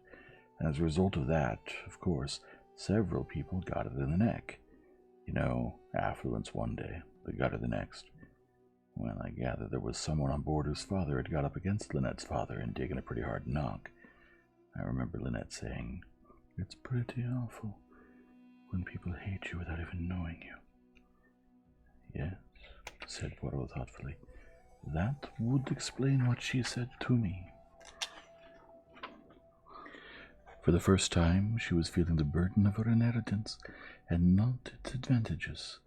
and as a result of that, of course, several people got it in the neck. You know, affluence one day, the gutter the next. Well, I gather there was someone on board whose father had got up against Linnette's father and taken a pretty hard knock. I remember Linnette saying, It's pretty awful when people hate you without even knowing you. Yes, said Poirot thoughtfully. That would explain what she said to me. For the first time, she was feeling the burden of her inheritance, and not its advantages.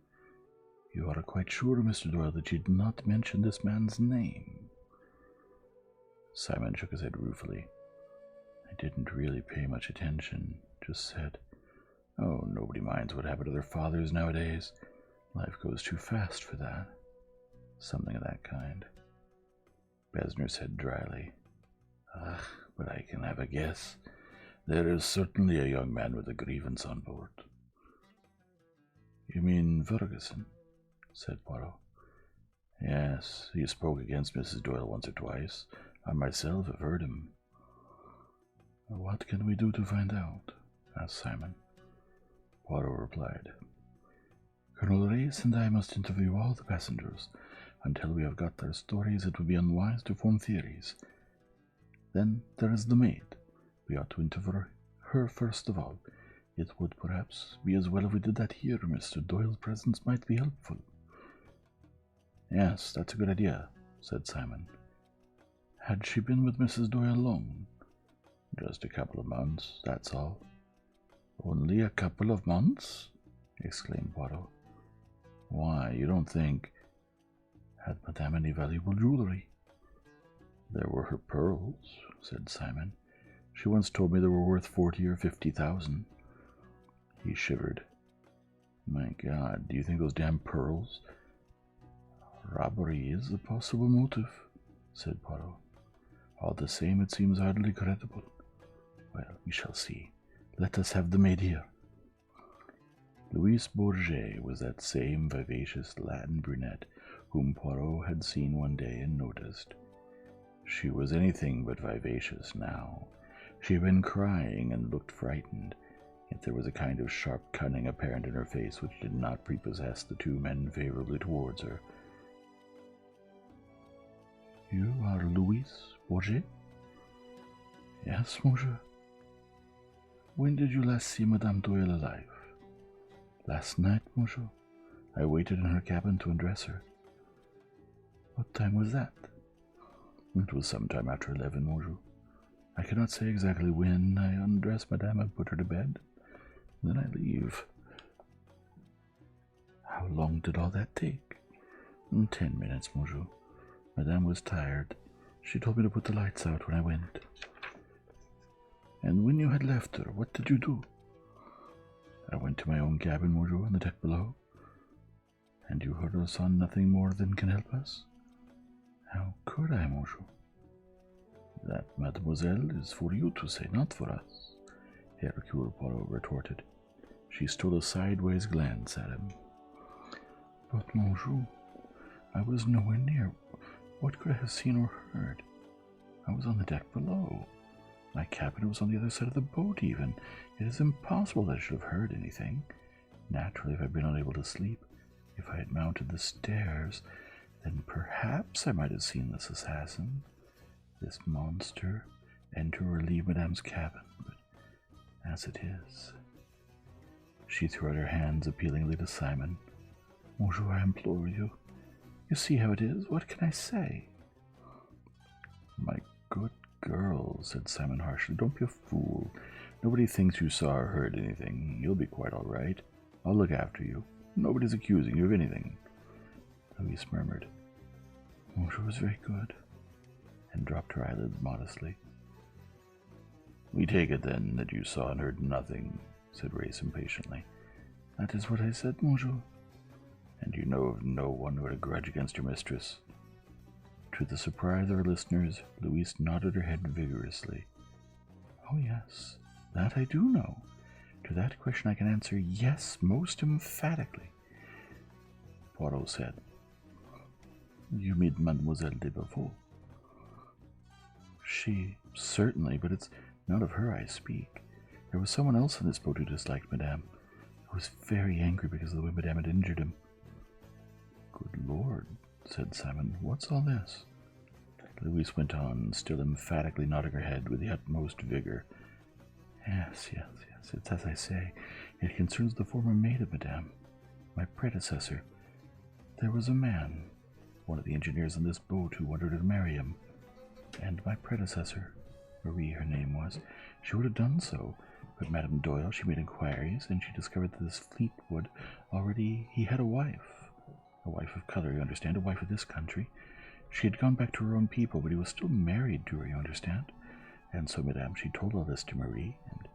You are quite sure, Mr. Doyle, that you did not mention this man's name? Simon shook his head ruefully. I didn't really pay much attention, just said, oh, nobody minds what happened to their fathers nowadays. Life goes too fast for that. Something of that kind. Besner said dryly, but I can have a guess. There is certainly a young man with a grievance on board. You mean Ferguson? Said Poirot. Yes, he spoke against Mrs. Doyle once or twice. I myself have heard him. What can we do to find out? Asked Simon. Poirot replied, Colonel Race and I must interview all the passengers. Until we have got their stories, it would be unwise to form theories. Then there is the maid. We ought to interview her first of all. It would perhaps be as well if we did that here. Mr. Doyle's presence might be helpful. Yes, that's a good idea, said Simon. Had she been with Mrs. Doyle long? Just a couple of months, that's all. Only a couple of months? Exclaimed Poirot. Why, you don't think... Had Madame any valuable jewelry? There were her pearls, said Simon. She once told me they were worth 40 or 50,000. He shivered. My God, do you think those damn pearls? Robbery is a possible motive, said Poirot. All the same, it seems hardly credible. Well, we shall see. Let us have the maid here. Louise Bourget was that same vivacious Latin brunette whom Poirot had seen one day and noticed. She was anything but vivacious now. She had been crying and looked frightened, yet there was a kind of sharp cunning apparent in her face which did not prepossess the two men favorably towards her. You are Louise Bourget? Yes, monsieur. When did you last see Madame Doyle alive? Last night, monsieur. I waited in her cabin to undress her. What time was that? It was some time after 11, monsieur. I cannot say exactly when I undress Madame and put her to bed. Then I leave. How long did all that take? 10 minutes, monsieur. Madame was tired. She told me to put the lights out when I went. And when you had left her, what did you do? I went to my own cabin, monsieur, on the deck below. And you heard or saw nothing more than can help us? How could I, monsieur? That, mademoiselle, is for you to say, not for us, Hercule Poirot retorted. She stole a sideways glance at him. But, monsieur, I was nowhere near. What could I have seen or heard? I was on the deck below. My cabin was on the other side of the boat, even. It is impossible that I should have heard anything. Naturally, if I had been unable to sleep, if I had mounted the stairs, then perhaps I might have seen this assassin, this monster, enter or leave Madame's cabin. But as it is... She threw out her hands appealingly to Simon. Monsieur, I implore you. You see how it is. What can I say? My good girl, said Simon harshly, don't be a fool. Nobody thinks you saw or heard anything. You'll be quite all right. I'll look after you. Nobody's accusing you of anything. Louise murmured, Monsieur was very good, and dropped her eyelids modestly. We take it, then, that you saw and heard nothing, said Race impatiently. That is what I said, monsieur. And you know of no one who had a grudge against your mistress? To the surprise of our listeners, Louise nodded her head vigorously. Oh, yes, that I do know. To that question I can answer yes, most emphatically. Poirot said, You mean Mademoiselle de Bellefort? She, certainly, but it's not of her I speak. There was someone else in this boat who disliked Madame. I was very angry because of the way Madame had injured him. Good Lord, said Simon, what's all this? Louise went on, still emphatically nodding her head with the utmost vigor. Yes, it's as I say. It concerns the former maid of Madame, my predecessor. There was a man, one of the engineers on this boat, who wanted to marry him. And my predecessor, Marie her name was, she would have done so. But Madame Doyle, she made inquiries, and she discovered that this Fleetwood he had a wife of color, you understand, a wife of this country. She had gone back to her own people, but he was still married to her, you understand. And so Madame, she told all this to Marie, and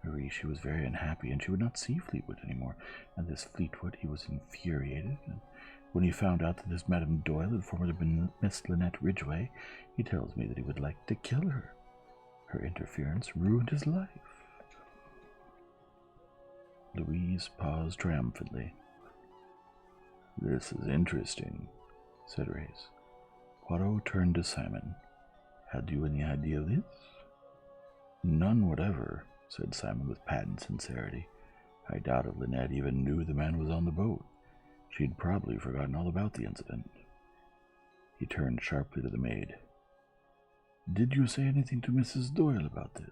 Marie, she was very unhappy, and she would not see Fleetwood anymore. And this Fleetwood, he was infuriated, and when he found out that this Madame Doyle had formerly been Miss Linnette Ridgway, he tells me that he would like to kill her. Her interference ruined his life. Louise paused triumphantly. This is interesting, said Reyes. Poirot turned to Simon. Had you any idea of this? None whatever, said Simon with patent sincerity. I doubt if Linnette even knew the man was on the boat. She'd probably forgotten all about the incident. He turned sharply to the maid. Did you say anything to Mrs. Doyle about this?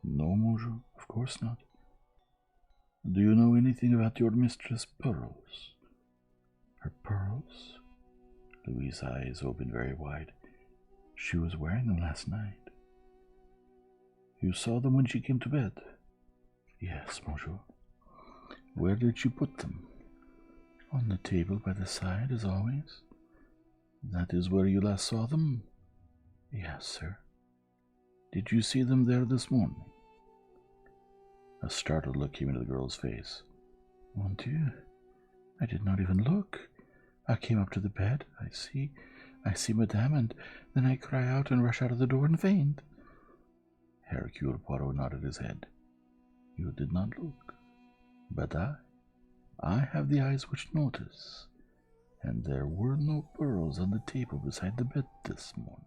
No, Monsieur, of course not. Do you know anything about your mistress' pearls? Her pearls? Louise's eyes opened very wide. She was wearing them last night. You saw them when she came to bed? Yes, Monsieur. Where did she put them? On the table by the side, as always. That is where you last saw them? Yes, sir. Did you see them there this morning? A startled look came into the girl's face. Mon Dieu, I did not even look. I came up to the bed, I see Madame, and then I cry out and rush out of the door and faint. Hercule Poirot nodded his head. You did not look. But I have the eyes which notice, and there were no pearls on the table beside the bed this morning.